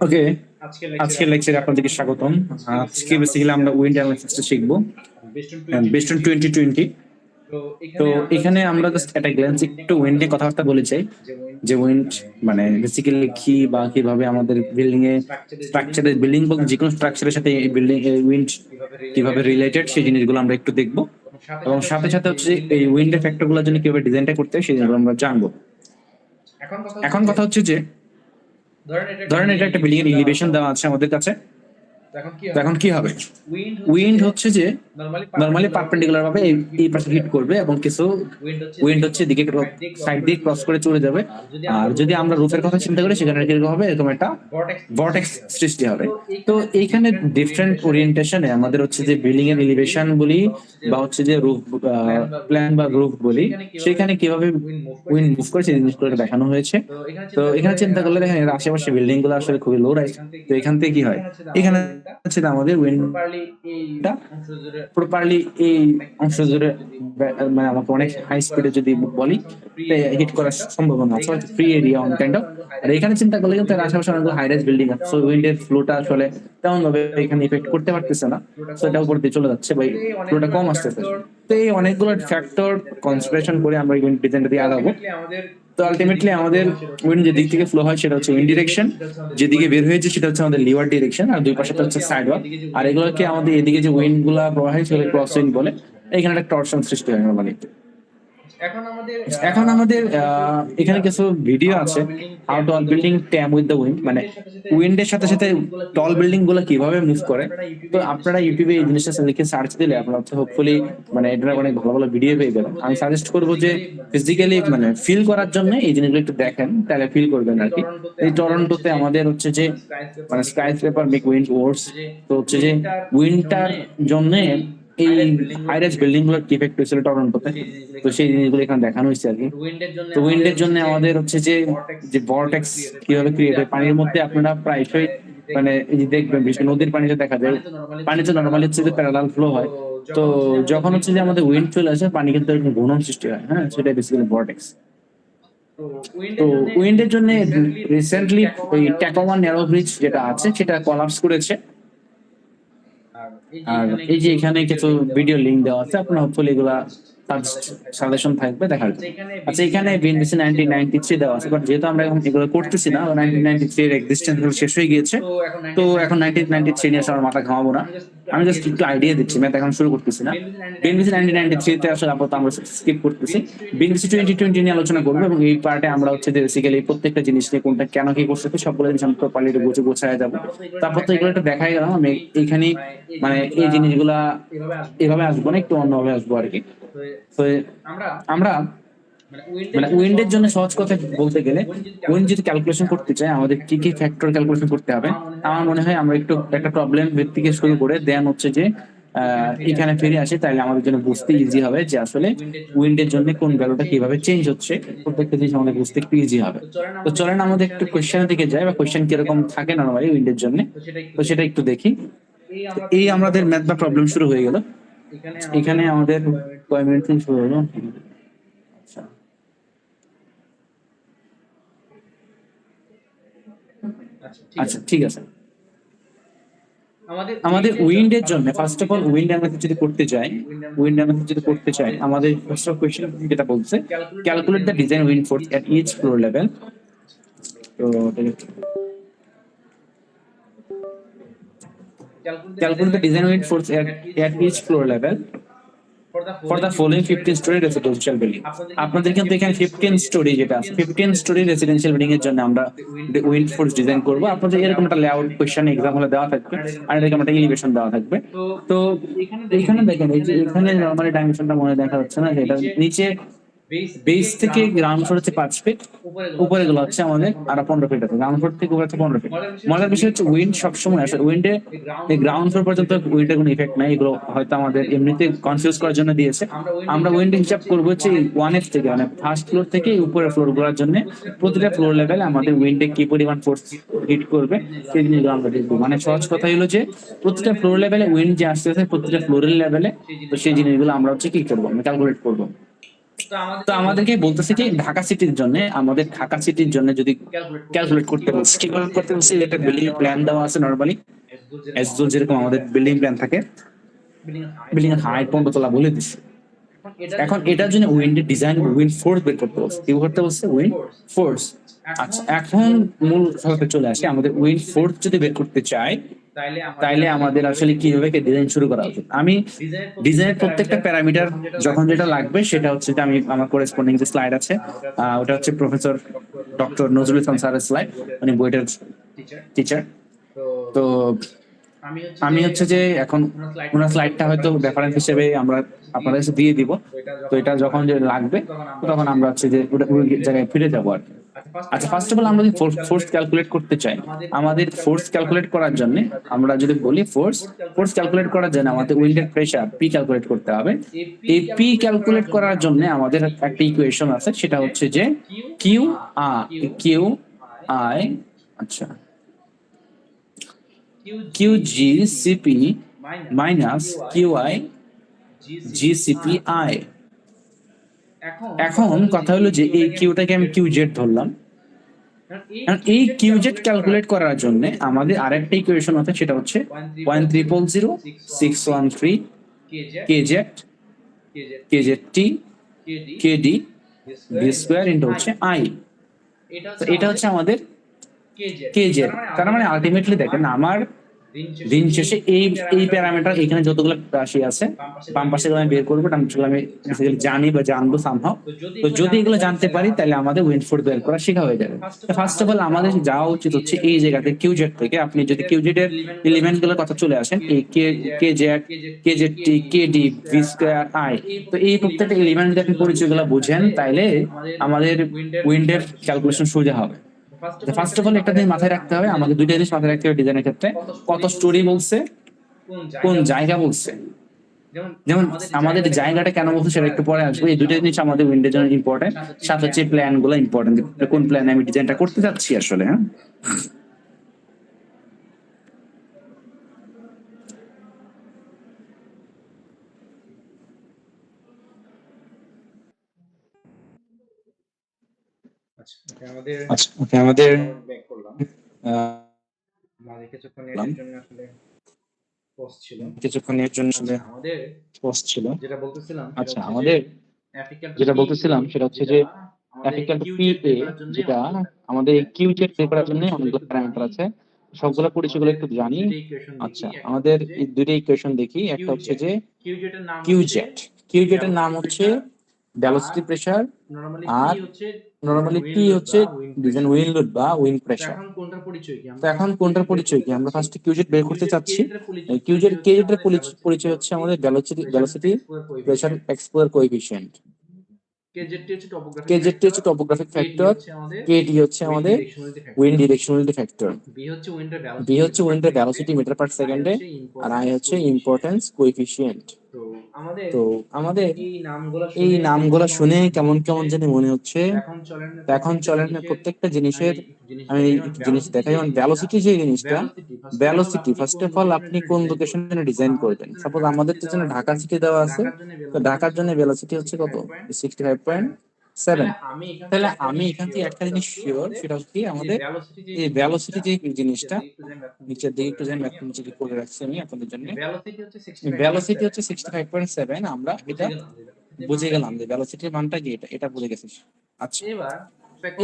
ওকে, আজকের লেকচারে আপনাদেরকে স্বাগতম। আজকে বেসিক্যালি আমরা উইন্ড অ্যানালাইসিসটা শিখবো বেস্ট অন 2020। তো এখানে আমরা জাস্ট একটা গ্ল্যান্স একটু উইন্ড নিয়ে কথাবার্তা বলে চাই, যে উইন্ড মানে বেসিক্যালি কি বা কিভাবে আমাদের বিল্ডিং এ স্ট্রাকচারের বিল্ডিং বলতে যে কোনো স্ট্রাকচারের সাথে এই বিল্ডিং উইন্ড কিভাবে রিলেটেড সেই জিনিসগুলো আমরা একটু দেখবো, এবং সাথে সাথে হচ্ছে এই উইন্ডের ফ্যাক্টরগুলোর জন্য কিভাবে ডিজাইনটা করতে হয় সেই জিনিসগুলো আমরা জানবো। এখন কথা হচ্ছে যে ধরেন এটা একটা বিল্ডিং এর এলিভেশন দেওয়া আছে আমাদের কাছে। তো এখন কি হবে, উইন্ড হচ্ছে যে নরমালি পারপেন্ডিকুলার ভাবে এই পাশে হিট করবে এবং কিছু উইন্ড হচ্ছে দিকে সাইড দিয়ে ক্রস করে চলে যাবে। আর যদি আমরা রুফের কথা চিন্তা করি সেখানে কিরকম হবে, এরকম একটা ভর্টেক্স সৃষ্টি হবে। তো এইখানে ডিফারেন্ট ওরিয়েন্টেশনে আমাদের হচ্ছে যে বিল্ডিং এর এলিভেশন বলি বা হচ্ছে যে রুফ প্ল্যান বা রুফ বলি, সেখানে কিভাবে উইন্ড মুভ করে সেই জিনিসগুলো দেখানো হয়েছে। তো এখানে চিন্তা করলে দেখেন এর আশেপাশে বিল্ডিং গুলো আসলে খুবই লো রাইজ। তো এখান থেকে কি হয়, এখানে হচ্ছে আমাদের উইন্ডটা প্রপারলি এই অংশ জুড়ে মানে আমাকে অনেক হাই স্পিডে যদি বলি হিট করার সম্ভাবনা আছে, free area on kind of. আর এখানে চিন্তা করলে কিন্তু এর আশেপাশে অনেকগুলো হাই রাইজ বিল্ডিং আছে, সো উইন্ডের ফ্লোটা আসলে তেমন ভাবে এখানে ইফেক্ট করতে পারতেছে না, সো এটা উপর দিয়ে চলে যাচ্ছে বা ফ্লোটা কম আসতেছে। তো এই অনেকগুলো ফ্যাক্টর কনসিডারেশন করে আমরা উইন্ড ডিজাইনটা দিয়ে আগাবো। তো আলটিমেটলি আমাদের উইন্ড যে দিক থেকে ফ্লো হয় সেটা হচ্ছে উইন্ড ডিরেকশন, যেদিকে বের হয়েছে সেটা হচ্ছে আমাদের লিভার ডিরেকশন, আর দুই পাশে হচ্ছে সাইড ওয়াল। আর এগুলোকে আমাদের এদিকে যে উইন্ড গুলা প্রবাহিত সেগুলো ক্রস উইন্ড বলে। এখানে একটা টরশন সৃষ্টি হয় নরমালি। এখন আমাদের এখানে কিছু ভিডিও আছে how tall building tame with the wind, মানে উইন্ডের সাথে সাথে টল বিল্ডিং গুলো কিভাবে মুভ করে। তো আপনারা ইউটিউবে এই জিনিসটা লিখে সার্চ দিলে আপনারা হচ্ছে হোপফুলি মানে এটা অনেক ভালো ভালো ভিডিও পেয়ে যাবেন। আমি সাজেস্ট করবো যে ফিজিক্যালি মানে ফিল করার জন্য এই জিনিসগুলো একটু দেখেন, তাহলে ফিল করবেন আর কি। এই টরন্টোতে আমাদের হচ্ছে যে মানে স্কাই স্ক্রেপার মেক উইন্ড ওয়ার্স। তো হচ্ছে যে উইন্ডটার জন্য এই হাইরাইজ বিল্ডিং গুলোর কি ইফেক্ট হয়েছিল টরন্টোতে, তো সেই জিনিসগুলো এখানে দেখানো হয়েছে আর কি। তো উইন্ডের জন্য আমাদের হচ্ছে যে যে ভর্টেক্স কিভাবে ক্রিয়েট হয় পানির মধ্যে, আপনারা প্রায়শই মানে এই যে দেখবেন বিশেষ নদীর পানিতে দেখা যায়, পানিতে নর্মালি হচ্ছে যে প্যারালাল ফ্লো হয়। তো যখন হচ্ছে যে আমাদের উইন্ড চলে আসে পানি কিন্তু এরকম ঘূর্ণন সৃষ্টি হয়, হ্যাঁ, সেটাই বেসিক্যালি ভর্টেক্স। তো উইন্ডের জন্য রিসেন্টলি ওই ট্যাকোমা ন্যারো ব্রিজ যেটা আছে সেটা কলাপস করেছে। আর এই যে এখানে কিছু ভিডিও লিংক দেওয়া আছে, আপনার হোপফুলি এগুলা সাজেশন থাকবে দেখার জন্য। আচ্ছা, এখানে বিএনবিসি 1993 দেওয়া আছে, বাট যেহেতু আমরা এখন এগুলো করতেছি না, 1993 এর এক্সিস্টেন্স শেষ হয়ে গিয়েছে। তো এখন 1993 নিয়ে আমার মাথা ঘামাবো না, আমি জাস্ট একটু আইডিয়া দিচ্ছি, ম্যাথ এখন শুরু করতেছি না। বিএনবিসি 1993 তে আসলে আপাতত আমরা স্কিপ করতেছি, বিএনবিসি 2020 নিয়ে আলোচনা করবো, এবং এই পার্টে আমরা হচ্ছে যে বেসিক্যালি প্রত্যেকটা জিনিস নিয়ে কোনটা কেন কি করছে সবগুলো জিনিস আমরা প্রপারলি গোছায় যাবো। তারপর তো এগুলো একটা দেখাই গেলাম, আমি এইখানে মানে এই জিনিসগুলা এভাবে আসবো না, একটু অন্যভাবে আসবো আর কি। তো আমরা মানে উইন্ডের জন্য সহজ কথা বলতে গেলে, উইন্ড যদি ক্যালকুলেশন করতে চাই আমাদের কি কি ফ্যাক্টর ক্যালকুলেশন করতে হবে। আমার মনে হয় আমরা একটু একটা প্রবলেম থেকে শুরু করে দেন হচ্ছে যে এখানে ফিরে আসে, তাহলে আমাদের জন্য বুঝতে ইজি হবে যে আসলে উইন্ডের জন্য কোন ভ্যালুটা কিভাবে চেঞ্জ হচ্ছে, প্রত্যেকটা জিনিস আমাদের বুঝতে একটু ইজি হবে। তো চলেন আমাদের একটু কোয়েশ্চেনের দিকে যাই, বা কোয়েশ্চেন কিরকম থাকে নরমালি উইন্ডের জন্য, তো সেটা একটু দেখি। এই আমাদের ম্যাথ বা প্রবলেম শুরু হয়ে গেল। এখানে আমাদের কয় মিনিট থেকে শুরু হলো? আচ্ছা আচ্ছা, ঠিক আছে। আমাদের উইন্ডের জন্য first of all wind analysis যদি করতে চাই আমাদের ফার্স্ট অফ কোশ্চেন যেটা বলছে calculate the design wind force at each floor level. তো calculate the design wind force at each floor level for the following 15 story residential building. আপনাদের কিন্তু এখানে 15 স্টোরি যেটা আছে 15 স্টোরি রেসিডেন্সিয়াল বিল্ডিং এর জন্য আমরা উইন্ড ফোর্স ডিজাইন করব। আপনাদের এরকম একটা লেআউট কোশ্চেন এক্সাম হলে দেওয়া থাকবে, আর এরকম একটা এলিভেশন দেওয়া থাকবে। তো এখানে দেখেন এই যে এখানে নরমালি ডাইমেনশনটা মনে দেখা যাচ্ছে না, এটা নিচে বেস থেকে গ্রাউন্ড ফ্লোর হচ্ছে 5 ফিট, উপরে গুলো হচ্ছে আমাদের আর 15 ফিট আছে, গ্রাউন্ড ফ্লোর থেকে উপরে হচ্ছে 15 ফিট। মজার বিষয় হচ্ছে উইন্ড সবসময় আসলে উইন্ডে গ্রাউন্ড ফ্লোর পর্যন্ত উইন্ডের কোনো ইফেক্ট নাই, এগুলো হয়তো আমাদের এমনিতে কনফিউজ করার জন্য দিয়েছে। আমরা উইন্ডে হিসাব করবো হচ্ছে 1f থেকে মানে ফার্স্ট ফ্লোর থেকে উপরের ফ্লোর গুলোর জন্য প্রতিটা ফ্লোর লেভেলে আমাদের উইন্ডে কি পরিমাণ ফোর্স হিট করবে সেই জিনিসগুলো আমরা দেখবো। মানে সহজ কথা হলো যে প্রতিটা ফ্লোর লেভেলে উইন্ড যে আসতেছে প্রতিটা ফ্লোরের লেভেলে, তো সেই জিনিসগুলো আমরা হচ্ছে কি করবো, ক্যালকুলেট করবো। তো আমাদেরকে বলতেছে কি ঢাকা সিটির জন্য, আমাদের ঢাকা সিটির জন্য যদি ক্যালকুলেট করতে বলছে, কি করতে বলছে, একটা বিল্ডিং প্ল্যান দেওয়া আছে নরমালি, এসজুল যেরকম আমাদের বিল্ডিং প্ল্যান থাকে, বিল্ডিং এর হাইট 15 তলা বলে দিচ্ছে। এখন এটার জন্য উইন্ডের ডিজাইন, উইন্ড ফোর্স বের করতে বলছে। কি করতে বলছে? Wind force. আচ্ছা, এখন মূল কথাতে চলে আসে, আমাদের উইন্ড ফোর্স যদি বের করতে চাই, তাইলে আমাদের আসলে কিভাবে ডিজাইন শুরু করা উচিত? আমি ডিজাইনের প্রত্যেকটা প্যারামিটার যখন যেটা লাগবে সেটা হচ্ছে যে আমি আমার করেসপন্ডিং যে স্লাইড আছে, ওটা হচ্ছে প্রফেসর ডক্টর নজরুল ইসলাম স্যারের স্লাইড, উনি বইটার টিচার। তো আমি হচ্ছে যে এখন ওনার স্লাইডটা হয়তো রেফারেন্স হিসেবে আমরা আপনাদের কাছে দিয়ে দিব। তো এটা যখন যে লাগবে তখন আমরা হচ্ছে যে ওই জায়গায় ফিরে যাবো আর কি। আচ্ছা, ফার্স্ট অফ অল আমরা যদি ফোর্স ক্যালকুলেট করতে চাই, আমাদের ফোর্স ক্যালকুলেট করার জন্য আমরা যদি বলি ফোর্স ক্যালকুলেট করার জন্য আমাদের উইন্ডের প্রেসার পি ক্যালকুলেট করতে হবে। এই পি ক্যালকুলেট করার জন্য আমাদের একটা ইকুয়েশন আছে, সেটা হচ্ছে যে কিউ আই, আচ্ছা, Q G CP minus Q I G CP I. এখন কথা হলো যে এই কিউটাকে আমি কিউ জেড ধরলাম। এই কিউ জেড ক্যালকুলেট করার জন্য আমাদের আরেকটা ইকুয়েশন আছে, সেটা হচ্ছে 1,300,613 K Z T K D B square into হচ্ছে আই। এটা হচ্ছে আমাদের কে জেড। তার মানে আলটিমেটলি দেখেন, আমার দিন শেষে এই প্যারামিটার এখানে যতগুলো রাশি আছে, বাম পাশে আমি বের করবো, ডান পাশে আমি জানি বা জানবো সামহাও। তো যদি এগুলো জানতে পারি তাহলে আমাদের উইন্ড ফোর্স বের করা শেখা হয়ে যাবে। ফার্স্ট অফ অল আমাদের যাওয়া উচিত হচ্ছে এই জায়গাতে কিউজেড থেকে, আপনি যদি কিউজেড এর এলিমেন্ট গুলোর কথা চলে আসেন, এই K Z T K D V square I, তো এই প্রত্যেকটা এলিমেন্ট যদি আপনি পরিচয়গুলো বুঝেন তাইলে আমাদের উইন্ডের ক্যালকুলেশন সোজা হবে। ফার্স্ট অফ অল একটা জিনিস মাথায় রাখতে হবে, আমাদের দুইটা জিনিস মাথায় রাখতে হবে ডিজাইনের ক্ষেত্রে, কত স্টোরি বলছে, কোন জায়গা বলছে। যেমন আমাদের জায়গাটা কেন বলছে সেটা একটু পরে আসবে। এই দুইটা জিনিস আমাদের উইন্ডোর জন্য ইম্পর্টেন্ট, সাথে হচ্ছে প্ল্যান গুলো ইম্পর্টেন্ট, কোন প্ল্যানে আমি ডিজাইনটা করতে যাচ্ছি আসলে। হ্যাঁ, আচ্ছা, ওকে, আমাদের কিছুক্ষণের জন্য আসলে পোস্ট ছিল। আচ্ছা, আমাদের যেটা বলতেছিলাম সেটা হচ্ছে যে এফিক্যাল টু পি এ, যেটা আমাদের কিউ জেড বের করার জন্য অনেকগুলো প্যারামিটার আছে, সবগুলো পরিচয়গুলো একটু জানি। আচ্ছা, আমাদের এই দুইটা ইকুয়েশন দেখি। একটা হচ্ছে যে কিউ জেড এর নাম হচ্ছে ভেলোসিটি প্রেসার, আর নরমালি টি হচ্ছে ডিজাইন উইন্ড লোড বা উইন্ড প্রেসার। তো এখন কোনটার পরিচয় কি? আমরা ফার্স্ট কিউজেড বের করতে চাচ্ছি। কিউজেড কেজেড এর পরিচয় হচ্ছে আমাদের ভেলোসিটি প্রেসার এক্সপোজার কোএফিশিয়েন্ট। কেজেডটি হচ্ছে টপোগ্রাফিক ফ্যাক্টর, কেডি হচ্ছে আমাদের উইন্ড ডিরেকশনালিটি ফ্যাক্টর, বি হচ্ছে উইন্ডের ভেলোসিটি মিটার পার সেকেন্ডে, আর আই হচ্ছে ইম্পর্টেন্স কোএফিশিয়েন্ট। তো আমাদের এই নামগুলো শুনে কেমন কেমন জানি মনে হচ্ছে। এখন চলেন প্রত্যেকটা জিনিসের আমি জিনিস দেখাই। যেমন ভেলোসিটি, যে জিনিসটা ভেলোসিটি ফার্স্ট অফ অল আপনি কোন লোকেশনে ডিজাইন করবেন। সাপোজ আমাদের তো জন্য ঢাকা সিটি দেওয়া আছে, তো ঢাকার জন্য ভেলোসিটি হচ্ছে কত? 65.7। তাহলে আমি এখান থেকে একটা জিনিস শিওর, সেটা হচ্ছে আমাদের এই ভেলোসিটি যে জিনিসটা, নিচের দিকে একটু যাই, ম্যাথ নিচে করে রাখছি আমি আপনাদের জন্য। ভেলোসিটি হচ্ছে 65.7, আমরা এটা বুঝে গেলাম যে ভেলোসিটির মানটা কি, এটা বুঝে গেছিস। আচ্ছা,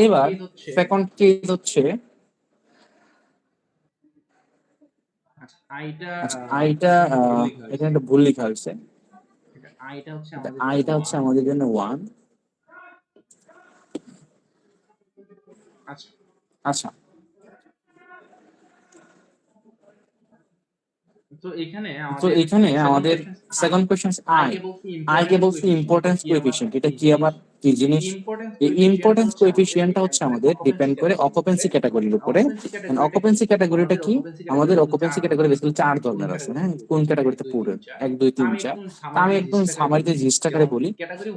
এবার সেকেন্ড কেস হচ্ছে, আচ্ছা আইটা এখানে একটা ভুল লেখা হয়েছে, আইটা হচ্ছে আমাদের জন্য 1। আচ্ছা, তো এখানে আমাদের সেকেন্ড কোশ্চেন আই কে বলছি ইম্পর্টেন্স কোএফিশিয়েন্ট। এটা কি আবার কি জিনিস? এই ইম্পর্টেন্স কোএফিশিয়েন্টটা হচ্ছে আমাদের ডিপেন্ড করে অকুপেন্সি ক্যাটাগরির উপরে। অকুপেন্সি ক্যাটাগরিটা কি? আমাদের অকুপেন্সি ক্যাটাগরি বেসিক্যালি 4 ধরনের আছে। হ্যাঁ, কোন ক্যাটাগরিতে পড়ে 1 2 3 4। আমি একদম সামারিতে জিনিসটা করে বলি।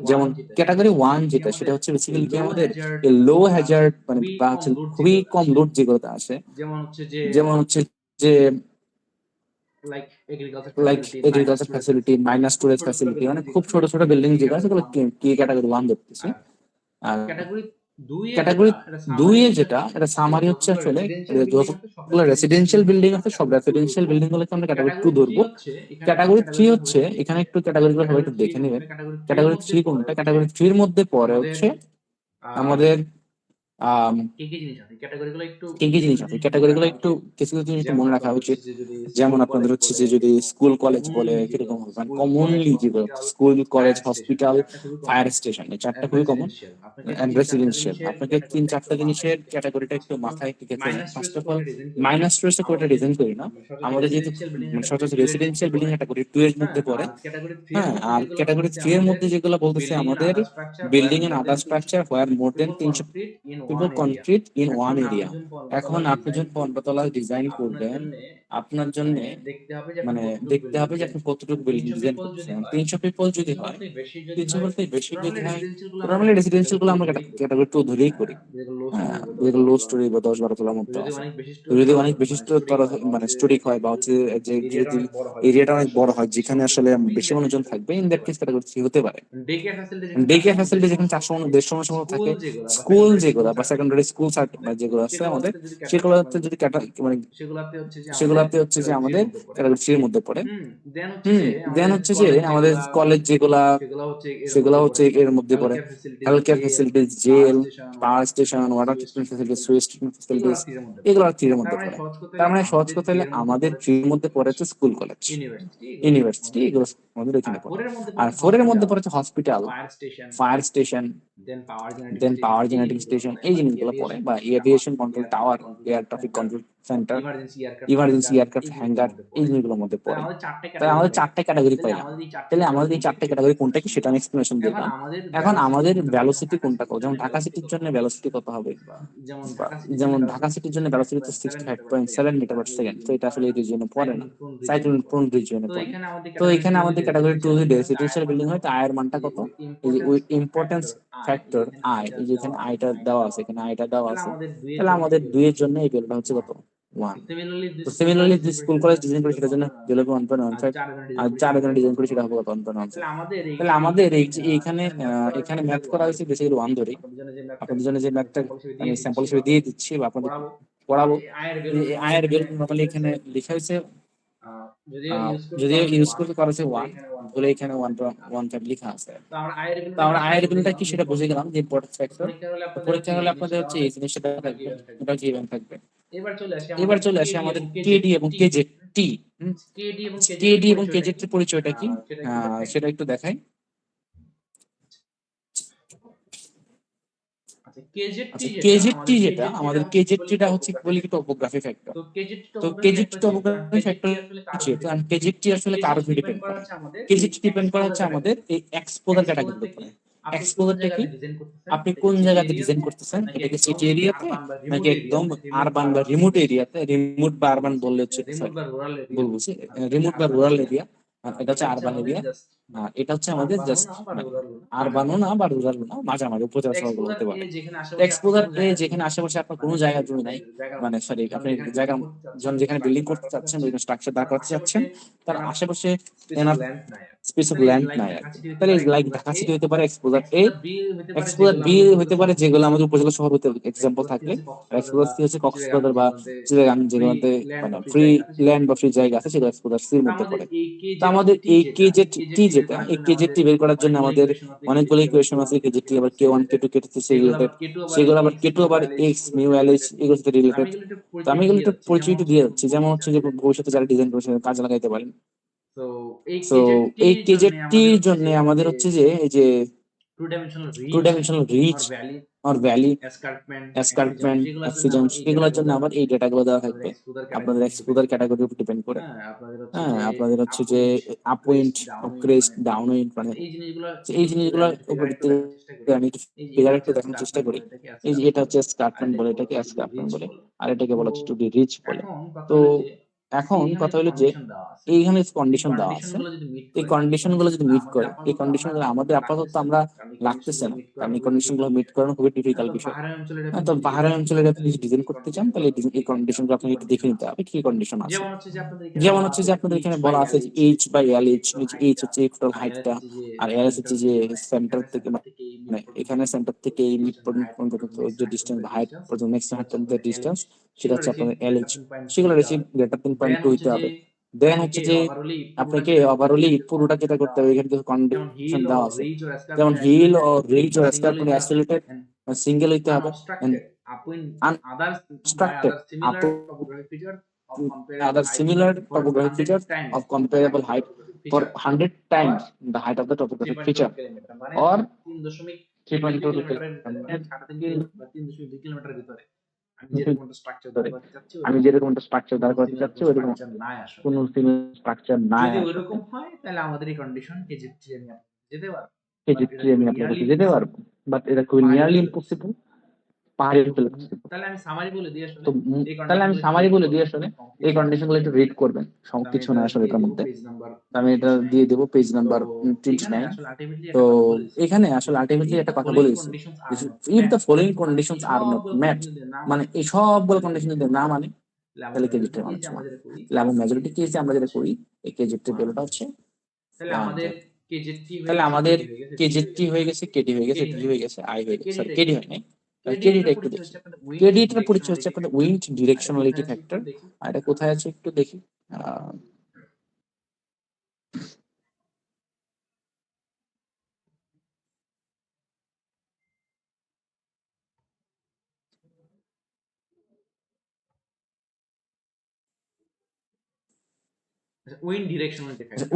যেমন ক্যাটাগরি 1 যেটা, সেটা হচ্ছে বেসিক্যালি কি আমাদের লো হ্যাজার্ড, মানে বা খুবই কম লোড যেগুলোতে আসে, যেমন হচ্ছে যে like agriculture facility, minor storage facility, মানে খুব ছোট ছোট বিল্ডিং যেগুলো আছে সেগুলো কি ক্যাটাগরি 1 ধরতেছি। আর ক্যাটাগরি 2 এ যেটা, এটা সামারি হচ্ছে আসলে যতগুলো রেসিডেন্সিয়াল বিল্ডিং আছে সব রেসিডেন্সিয়াল বিল্ডিং গুলোকে আমরা ক্যাটাগরি 2 ধরবো। ক্যাটাগরি 3 হচ্ছে, এখানে একটু ক্যাটাগরি গুলো সবাই একটু দেখে নেবেন। ক্যাটাগরি 3 কোনটা? ক্যাটাগরি 3 এর মধ্যে পড়ে হচ্ছে আমাদের কি কি জিনিস আছে, ক্যাটাগরি গুলো একটু কিছু কিছু জিনিস একটু মনে রাখা উচিত। যেমন আপনাদের হচ্ছে যে যদি স্কুল কলেজ বলে কিরকম হবে, মানে কমনলি যেগুলো school college hospital fire station, এই চারটা খুবই কমন। এন্ড রেসিডেন্সিয়াল, আপনাকে 3-4টা জিনিসের ক্যাটাগরিটা একটু মাথায় রেখে নেন। ফার্স্ট অফ অল মাইনাস স্টোরেজটা কোটা ডিজাইন করি না আমাদের, যেহেতু মানে সচরাচর রেসিডেন্সিয়াল বিল্ডিং ক্যাটাগরি 2 এর মধ্যে পড়ে। হ্যাঁ, আর ক্যাটাগরি 3 এর মধ্যে যেগুলো বলতেছে আমাদের building and other structure where more then 300 people concrete in one area. এখন আপনি যখন 15 তলা ডিজাইন করবেন, আপনার জন্য মানে দেখতে হবে যে আপনি কতটুকু বিল্ডিং ডিজাইন করছেন। 300 পিপল যদি হয়, 300 বলতে বেশি যদি হয়, নরমালি রেসিডেন্সিয়াল গুলো আমরা ক্যাটাগরি 2 ধরেই করি। হ্যাঁ, যেগুলো লো স্টোরি বা 10-12 তলার মধ্যে আছে। তো যদি অনেক বেশি মানে স্টোরিক হয় বা হচ্ছে যে যদি এরিয়াটা অনেক বড় হয়, যেখানে আসলে বেশি মানুষজন থাকবে, ইন দ্যাট কেস ক্যাটাগরি 3 হতে পারে। ডে কেয়ার ফ্যাসিলিটি যেখানে 400 মানুষ 150 মানুষ থাকে, স্কুল যেগুলো বা সেকেন্ডারি স্কুল যেগুলো আছে আমাদের, সেগুলোতে যদি মানে সেগুলাতে হচ্ছে যে আমাদের ক্যাটাগরি 3 এর মধ্যে পড়ে। দেন হচ্ছে যে আমাদের কলেজ যেগুলা, সেগুলা হচ্ছে এর মধ্যে পড়ে। Health care facilities, jail, power station, water treatment facilities, sewage treatment facilities, এগুলো 3 এর মধ্যে পড়ে। তার মানে সহজ কথা হলে আমাদের 3 এর মধ্যে পড়ে হচ্ছে স্কুল কলেজ ইউনিভার্সিটি, এগুলো আমাদের এখানে পড়ে। আর 4 এর মধ্যে পড়ে হচ্ছে হসপিটাল, ফায়ার স্টেশন, দেন পাওয়ার জেনারেটিং স্টেশন, এই জিনিসগুলো পড়ে, বা aviation control tower, air traffic control centre, emergency aircraft hanger, এই জিনিসগুলোর মধ্যে পড়ে। তাই আমাদের 4টা ক্যাটাগরি পাইলাম। তাহলে আমাদের এই 4টা ক্যাটাগরি কোনটা কি সেটা আমি এক্সপ্লেনেশন দিলাম। এখন আমাদের ভেলোসিটি কোনটা কত, যেমন ঢাকা সিটির জন্য ভেলোসিটি কত হবে, যেমন ঢাকা সিটির জন্য ভেলোসিটি তো 65.7 মিটার পার সেকেন্ড। তো এটা আসলে এই রিজিয়নে পড়ে না, সাইক্লোন প্রোন রিজিয়নে পড়ে। তো এখানে আমাদের ক্যাটাগরি 2 যদি রেসিডেন্সিয়াল বিল্ডিং হয়, তো আয়ের মানটা কত? এই যে ইম্পর্টেন্স ফ্যাক্টর আই, এই যে এখানে আইটা দেওয়া আছে, এখানে আইটা দেওয়া আছে, তাহলে আমাদের 2 এর জন্য এই ভ্যালুটা হচ্ছে কত? 1। তো সিমিলারলি যে স্কুল কলেজ ডিজাইন করি সেটার জন্য ভ্যালু হবে 1.15, আর 4 জন্য ডিজাইন করি সেটা হবে 1.15। তাহলে আমাদের এই যে এখানে এখানে ম্যাথ করা হয়েছে বেসিক্যালি 1 ধরেই। আপনাদের জন্য যে ম্যাথটা আমি স্যাম্পল হিসেবে দিয়ে দিচ্ছি বা আপনাদের পড়াবো, এই আয়ের বের নরমালি এখানে লেখা হয়েছে, যদি ইউজ করতে করা হয়েছে 1, তাহলে এখানে 1.15 লেখা আছে। তো আমরা আয়ের বিলটা কি সেটা বুঝে গেলাম যে ইম্পর্টেন্স ফ্যাক্টর। তো পরীক্ষা হলে আপনাদের হচ্ছে এই জিনিসটা থাকবে, এটা গিভেন থাকবে। এবার চলে আসে আমাদের কেডি এবং কেজেড টি। কেডি এবং কেজেড এর পরিচয়টা কি সেটা একটু দেখাই। আচ্ছা, কেজেড টি যেটা আমাদের, কেজেড টিটা হচ্ছে বলি কি টপোগ্রাফি ফ্যাক্টর। তো কেজেড টপোগ্রাফি ফ্যাক্টর যেহেতু, আর কেজেড টি আসলে কার উপর ডিপেন্ড করে? কেজেড টি ডিপেন্ড করে হচ্ছে আমাদের এই এক্সপোজার ক্যাটাগরির উপরে। এক্সপোজারটা কি? আপনি কোন জায়গাতে ডিজাইন করতেছেন, এটা কি সিটি এরিয়াতে নাকি একদম আরবান বা রিমোট এরিয়াতে? রিমোট বা আরবান বললে হচ্ছে, সরি ভুল বলছি, রিমোট বা রুরাল এরিয়া, এটা হচ্ছে আরবান এরিয়া। আর এটা হচ্ছে আমাদের জাস্ট মানে আরবানও না বা রুরাল না, মাঝামাঝি উপজেলা শহরগুলো হতে পারে। এক্সপোজার এ যেখানে আশেপাশে আপনার কোনো জায়গা জমি নাই, মানে সরি আপনি জায়গা যেখানে বিল্ডিং করতে চাচ্ছেন, ওই স্ট্রাকচার দাঁড় করাতে চাচ্ছেন, তার আশেপাশে এনাফ স্পেস অফ ল্যান্ড নাই আর কি। তাহলে লাইক ঢাকা সিটি হতে পারে এক্সপোজার এ, এক্সপোজার বি হতে পারে যেগুলো আমাদের উপজেলা শহর হতে এক্সাম্পল থাকলে, এক্সপোজার সি হচ্ছে কক্সবাজার বা চিটাগাং যেগুলোতে মানে ফ্রি ল্যান্ড বা ফ্রি জায়গা আছে, সেগুলো এক্সপোজার সির মধ্যে পড়ে। তো আমাদের এই কেজেড টি যেটা, এই কেজেড টি বের করার জন্য আমাদের অনেকগুলো ইকুয়েশন আছে। কেজেড টি আবার কে1 কে2 কে3 সে রিলেটেড, সেগুলো আবার কে2 আবার এক্স মিউ এল এইচ এগুলোর সাথে রিলেটেড। তো আমি এগুলো একটু পরিচয় একটু দিয়ে যাচ্ছি, যেমন হচ্ছে যে ভবিষ্যতে যারা ডিজাইন করছে কাজে লাগাইতে পারেন। তো এই কেজেড টির জন্য আমাদের হচ্ছে যে এই যে টু ডাইমেনশনাল রিচ আর ভ্যালি, এসকার্পমেন্ট, অ্যাক্সিডেন্ট, এগুলোর জন্য আবার এই ডেটাগুলো দেওয়া থাকবে আপনাদের এক্সপোজার ক্যাটাগরির উপর ডিপেন্ড করে। হ্যাঁ, আপনাদের হচ্ছে যে up wind, crest, down wind, মানে এই জিনিসগুলোর উপর ভিত্তি করে আমি একটু ফিগার একটু দেখানোর চেষ্টা করি। এই যে এটা হচ্ছে এসকার্পমেন্ট বলে, এটাকে এসকার্পমেন্ট বলে, আর এটাকে বলা হচ্ছে টু ডি রিচ বলে। তো এখন কথা হলো যে এইখানে কন্ডিশন দেওয়া আছে, এই কন্ডিশন গুলো যদি মিট করে, এই কন্ডিশন গুলো আমাদের আপাতত আমরা লাগতেছে না, কারণ এই কন্ডিশন গুলো মিট করানো খুবই ডিফিকাল্ট বিষয়। তো পাহাড়ি অঞ্চলে যদি ডিজাইন করতে চান তাহলে এই কন্ডিশন গুলো আপনাকে একটু দেখে নিতে হবে কি কন্ডিশন আছে। যেমন হচ্ছে যে আপনাদের এখানে বলা আছে যে H by L, H H হচ্ছে টোটাল হাইটটা, আর এল হচ্ছে যে সেন্টার থেকে মানে এখানে সেন্টার থেকে এই মিড পর্যন্ত যে ডিস্টেন্স হাইট পর্যন্ত ম্যাক্সিমাম হাইট পর্যন্ত ডিস্টেন্স, সেটা হচ্ছে আপনাদের এল এইচ, সেগুলো রেসিভ গ্রেটার দেন 0.2 হইতে হবে। দেন হচ্ছে যে আপনাকে ওভারঅলি পুরোটা যেটা করতে হবে, এখানে কিছু কন্ডিশন দেওয়া আছে, যেমন হিল ও রিচ ও স্কার কোনো অ্যাসোলেটেড সিঙ্গেল হইতে হবে, আনস্ট্রাক্টেড other similar topographic features of comparable height for 100 times the height of the topographic feature or 3.2 kilometre. আমি যেরকম একটা স্ট্রাকচার দাঁড় করাতে চাচ্ছি ওইরকম কোন স্ট্রাকচার নাই, যদি ওইরকম হয় তাহলে আমাদের এই কন্ডিশন কেজেটি আমি যেতে পারবো, আমি আপনাকে যেতে পারবো, বাট এটা খুবই নিয়ারলি ইম্পসিবল। পাহাড়ি অঞ্চলে তাহলে আমি সামারি বলে দিই আসলে তো তাহলে আমি সামারি বলে দিই আসলে এই কন্ডিশন গুলো একটু রিড করবেন, সব কিছু না আসলে এটার মধ্যে। আমি এটা দিয়ে দেবো পেজ নাম্বার 29। তো এখানে আসলে আলটিমেটলি একটা কথা বলে দিচ্ছি, if the following conditions are not met, মানে এই সবগুলো কন্ডিশন যদি না মানে তাহলে কেজিটি মানে সমান। তাহলে আমি মেজরিটি কেসে আমরা যেটা করি এই কেজিটির ভ্যালুটা হচ্ছে তাহলে আমাদের তাহলে আমাদের কেজেটি হয়ে গেছে, কেডি হয়ে গেছে, ডি হয়ে গেছে, আই হয়ে গেছে, সরি কেডি হয় নাই। কেডিটা একটু দেখি, কেডিটার পরিচয় হচ্ছে আপনাদের উইন্ড ডিরেকশনালিটি ফ্যাক্টর। আর এটা কোথায় আছে একটু দেখি।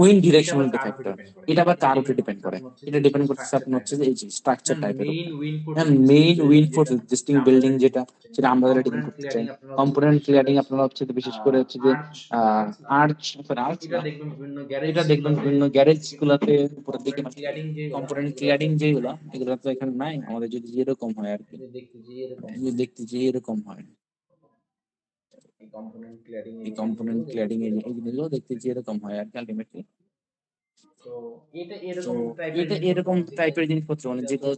উইন্ড ডিরেকশনালিটি ফ্যাক্টর, এটা আবার কার উপরে ডিপেন্ড করে? এটা ডিপেন্ড করতেছে আপনার হচ্ছে যে এই যে স্ট্রাকচার টাইপের উপর। Main wind force existing building যেটা, সেটা আমরা ডিপেন্ড করতে চাই। কম্পোনেন্ট ক্লিয়ারিং আপনারা হচ্ছে বিশেষ করে হচ্ছে যে আর্চ এটা দেখবেন বিভিন্ন গ্যারেজ গুলাতে উপরের দিকে কম্পোনেন্ট ক্লিয়ারিং যেগুলো, এগুলো তো এখানে নাই আমাদের। যদি এরকম হয় আর কি, দেখতে যে এরকম হয় এই কম্পোনেন্ট ক্লিয়ারিং এই কম্পোনেন্ট ক্লিয়ারিং এই জিনিসগুলো দেখতে যে এরকম হয় আর কি আলটিমেটলি। তো এটা এটা এরকম টাইপের জিনিসপত্র মানে যেগুলো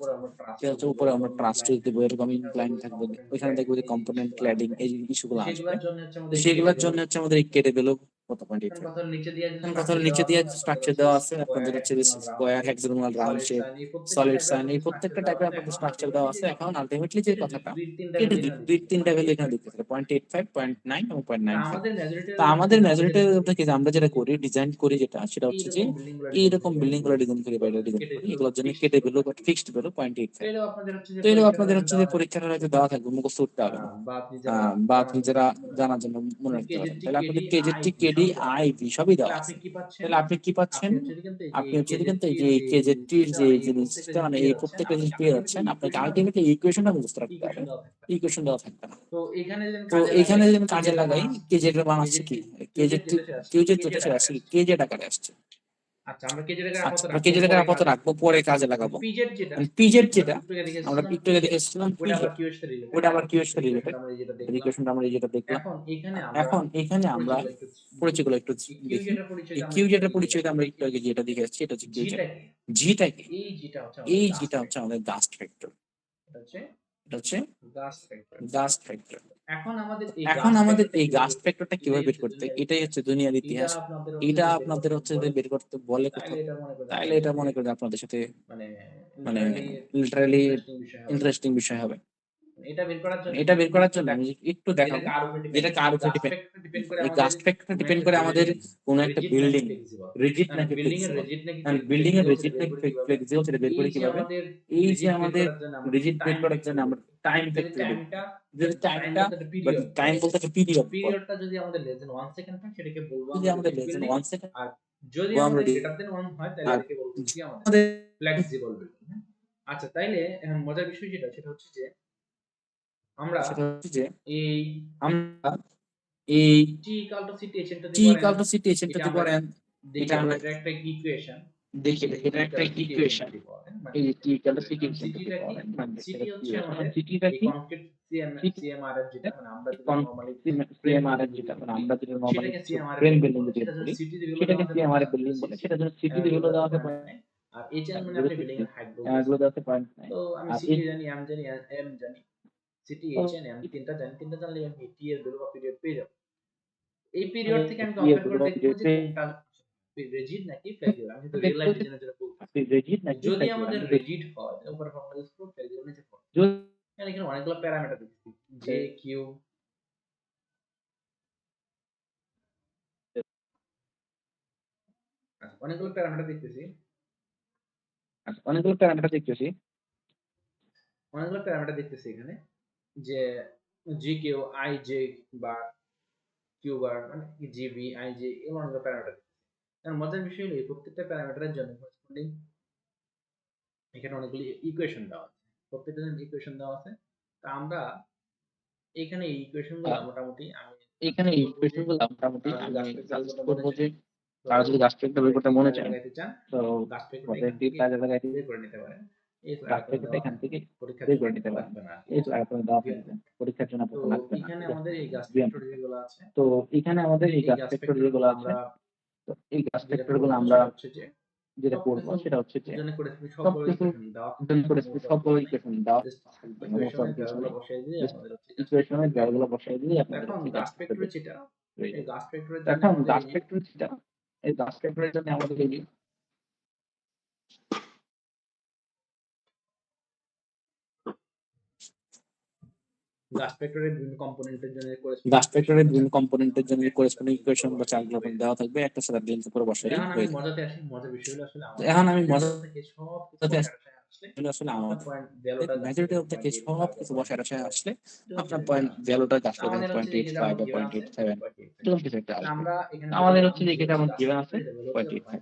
হচ্ছে উপরে আমরা ট্রাস্ট দেবো এরকম ইনক্লাইন থাকবে, ওইখানে দেখবো যে কম্পোনেন্ট ক্ল্যাডিং এই ইস্যুগুলো আসবে। সেগুলোর জন্য হচ্ছে আমাদের এই কেটে দিল কত 0.85। কথা নিচে দিয়ে স্ট্রাকচার দেওয়া আছে আপনাদের হচ্ছে square, hexagonal, round shape, solid sign, এই প্রত্যেকটা টাইপের আপনাদের স্ট্রাকচার দেওয়া আছে। এখন আলটিমেটলি যে কথাটা কেটে দুই তিনটা ভ্যালু এখানে দেখতে পাচ্ছেন 0.85, 0.9 এবং 0.95। তা আমাদের মেজরিটি থেকে আমরা যেটা করি ডিজাইন করি যেটা, সেটা হচ্ছে যে এইরকম বিল্ডিং গুলো ডিজাইন করি বা ডিজাইন করি, এগুলোর জন্য কেটে ভ্যালু বা ফিক্সড ভ্যালু 0.85। তো এরকম আপনাদের হচ্ছে যে পরীক্ষার হয়তো দেওয়া থাকবে, মুখস্থ করতে হবে না, বা আপনি যারা জানার জন্য মনে রাখতে পারেন। তাহলে আপনাদের কেজেটি, কেডি, আই, ভি সবই দেওয়া আছে। তাহলে আপনি কি পাচ্ছেন? আপনি হচ্ছে কিন্তু এই যে কেজেটির যে জিনিসটা মানে এই প্রত্যেকটা জিনিস পেয়ে যাচ্ছেন, আপনাকে আলটিমেটলি ইকুয়েশনটা মুখস্থ রাখতে হবে, ইকুয়েশন দেওয়া থাকবে না। তো এখানে যদি আমি কাজে লাগাই কেজেটের মান আসছে কি, কেজেটি কেজেট যেটা সেটা আসছে কেজেট আকারে আসছে। আচ্ছা আমরা কেজেট আকারে আপাতত রাখবো, পরে কাজে লাগাবো। পিজেড যেটা আমরা একটু আগে দেখেছিলাম, ওটা আবার কিউ এর সাথে রিলেটেড, ইকুয়েশনটা আমরা যেটা দেখলাম। এখন এখানে আমরা পরিচয়গুলো একটু দেখি। এই কিউ যেটা পরিচয়টা আমরা একটু আগে যেটা দেখে আসছি, এটা হচ্ছে কিউ জেড। জিটা কি? এই জিটা হচ্ছে আমাদের গাস্ট ফ্যাক্টর। এটা হচ্ছে গাস্ট ফ্যাক্টর। এখন আমাদের এই গাস্ট ফ্যাক্টরটা কিভাবে বের করতে, এটাই হচ্ছে দুনিয়ার ইতিহাস। এটা আপনাদের হচ্ছে যে বের করতে বলে কোথাও, তাহলে এটা মনে করেন আপনাদের সাথে মানে লিটারালি ইন্টারেস্টিং বিষয় হবে। এটা বের করার জন্য আমি একটু দেখাবো যেটা কার উপরে ডিপেন্ড। এই গাস্ট ফ্যাক্টরটা ডিপেন্ড করে আমাদের কোন একটা বিল্ডিং রিজিড নাকি ফ্লেক্সিবল। এন্ড বিল্ডিং এর রিজিড নাকি ফ্লেক্সিবল সেটা বের করি কিভাবে? এই যে আমাদের রিজিড বের করার জন্য আমরা টাইম ফ্যাক্টর বের করি। যদি টাইমটা বাট টাইম বলতে একটা পিরিয়ড, পিরিয়ডটা যদি আমাদের লেস দেন 1 সেকেন্ড হয় সেটাকে বলবো যদি আমাদের লেস দেন 1 সেকেন্ড, আর যদি আমাদের গ্রেটার দেন 1 হয় তাহলে এটাকে বলবো কি আমাদের ফ্লেক্সিবল বিল্ডিং। আচ্ছা তাইলে এখন মজার বিষয় যেটা সেটা হচ্ছে যে আমরা এই আমরা এই টি ইকুয়াল টু সি টেনশনটা টি ইকুয়াল টু সি টেনশনটা যদি করেন, এটা আমরা একটা ইকুয়েশন দেখি এটা একটা ইকুয়েশন, এই যে টি ইকুয়াল টু সিটি সিটিটা কি? সিটি হচ্ছে আমাদের সিটিটা এই কি, কনক্রিট সিএমআর এর যেটা মানে আমরা যেটা নরমালি সিএমআর এর যেটা মানে আমরা যেটা নরমালি সেটাকে সিএমআর ফ্রেম বিল্ডিং বিল্ডিং বলে, যেটা সেটা যদি করি সিটি দিয়ে দেওয়া সেটাকে আছে সিএমআর বিল্ডিং বলে, সেটা জন্য সিটি দিয়ে দেওয়া আছে আর এইচএন মানে আপনি বিল্ডিং এর হাইট বলতেছেন। এগুলো দেওয়া আছে পয়েন্ট নাই। তো আমি আর সিটি জানি, এম জানি, এম জানি, সিটি এইচএন এম তিনটা জানি, তিনটা জানলে আমি টি এর ভ্যালু বা পিরিয়ড পেয়ে যাব। এই পিরিয়ড থেকে আমি কম্পেয়ার করে দেখব যে কোনটা রিজিড নাকি ফ্লেক্সিবল। আমি কিন্তু রিয়েল লাইফ ডিজাইনের জন্য বলছি যদি আমাদের রিজিড হয় তাহলে উপরে ফর্মুলা ইউজ করব, ফ্লেক্সিবল নিচে করব। এখানে অনেকগুলো প্যারামিটার দিচ্ছি, জে কিউ অনেকগুলো প্যারামিটার দেখতেছি, অনেকগুলো প্যারামিটার দেখতেছি অনেকগুলো প্যারামিটার দেখতেছি এখানে যে জি কিউ আই জে বা কিউ বার মানে জিবি আই জে এমন অনেকগুলো প্যারামিটার দেখতেছি। কারণ মজার বিষয় হলো এই প্রত্যেকটা প্যারামিটারের জন্য করেসপন্ডিং এখানে অনেকগুলি ইকুয়েশন দেওয়া আছে, প্রত্যেকটা জন্য ইকুয়েশন দেওয়া আছে। তা আমরা এখানে এই ইকুয়েশনগুলো মোটামুটি আমি এখানে এই ইকুয়েশনগুলো মোটামুটি আমি সাজেস্ট করব যে তারা যদি গাছ ফ্যাক্টর বের করতে মনে চায় লাগাইতে চান তো গাছ ফ্যাক্টর পদ্ধতি কাজে লাগাইতে বের করে নিতে পারেন। এই গাছ ফ্যাক্টরটা এখান থেকে বের করে নিতে পারেন, এই আপনার দেওয়া থাকবে পরীক্ষার জন্য তো আপনার লাগবে না। এখানে আমাদের এই গাছ ফ্যাক্টর যেগুলো আছে, তো এখানে আমাদের এই গাছ ফ্যাক্টর যেগুলো আছে, তো এই গাছ ফ্যাক্টর গুলো আমরা হচ্ছে যে যেটা করব সেটা হচ্ছে যে জন্য করে সবকিছু সবগুলো ইকুয়েশন দেওয়া থাকবে, ইকুয়েশনের ভ্যালুগুলো বসাই দিয়ে আমাদের হচ্ছে ইকুয়েশনের ভ্যালুগুলো বসাই দিয়ে আপনাদের এখন হচ্ছে গাছ ফ্যাক্টর ফ্যাক্টর যেটা এই গাছ ফ্যাক্টরের জন্য এখন আমাদের গাছ ফ্যাক্টর যেটা এই গাছ ফ্যাক্টরের জন্য আমাদের এই গাছ ফ্যাক্টরের বিভিন্ন কম্পোনেন্টের জন্য গাছ ফ্যাক্টরের বিভিন্ন কম্পোনেন্টের জন্য করেসপন্ডিং ইকুয়েশন বা চার্টগুলো দেওয়া থাকবে, একটা সেটা লেন্স উপরে বসাই এখন আমি হয়ে যাবে। মজাতে আসি, মজার বিষয় হলো আসলে এখন আমি মজা মজাতে থেকে সব আসলে আমাদের আমাদের পয়েন্ট ভ্যালুটা মেজরিটি অফ দ্য কেস সব কিছু বসায় টসায় আসলে আপনার পয়েন্ট ভ্যালুটা গাছ আমাদের হচ্ছে যে যেটা 0.85 বা গিভেন আছে 0.87 এরকম কিছু একটা আসবে। আমরা এখানে আমাদের হচ্ছে যে এটা আমাদের গিভেন আছে 0.85,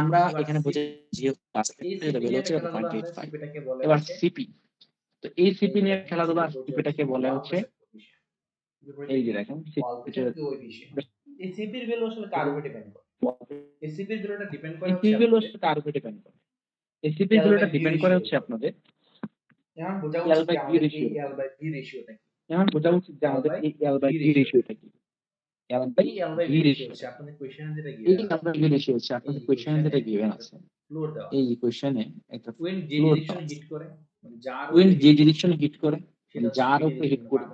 আমরা এখানে বুঝে যে গাছ এই ফ্যাক্টরের সিপি ভ্যালু নিয়ে হচ্ছে খেলাধুলা আমাদের 0.85। সিপিটাকে বলে এবার হচ্ছে সিপি, তো এই সিপি নিয়ে খেলাধুলা সিপিটাকে বলে হচ্ছে এই যে দেখেন এই সিপির ভ্যালু আসলে কার উপর ডিপেন্ড করে? এই সিপির ভ্যালুটা ডিপেন্ড করে সিপি ভ্যালু হচ্ছে কার উপর ডিপেন্ড করে? এই সিপি ভ্যালুটা ডিপেন্ড করে হচ্ছে আপনাদের এখন বোঝা উচিত যে আমাদের এই এল বাই বি রেশিওটা কি, এখন বোঝা উচিত যে আমাদের এই এল বাই বি রেশিওটা কি। এল বাই এই L by B B ratio হচ্ছে আপনাদের কোশ্চেনে যেটা এই given L by B ratio হচ্ছে আপনাদের কোশ্চেনে যেটা গিভেন আছে, ফ্লোর দেওয়া এই ইকুয়েশনে একটা উইন্ড যে ফ্লোর ডিরেকশনে হিট করে মানে যার উইন্ড যে ডিরেকশনে হিট করে সেটা যার উপরে হিট করে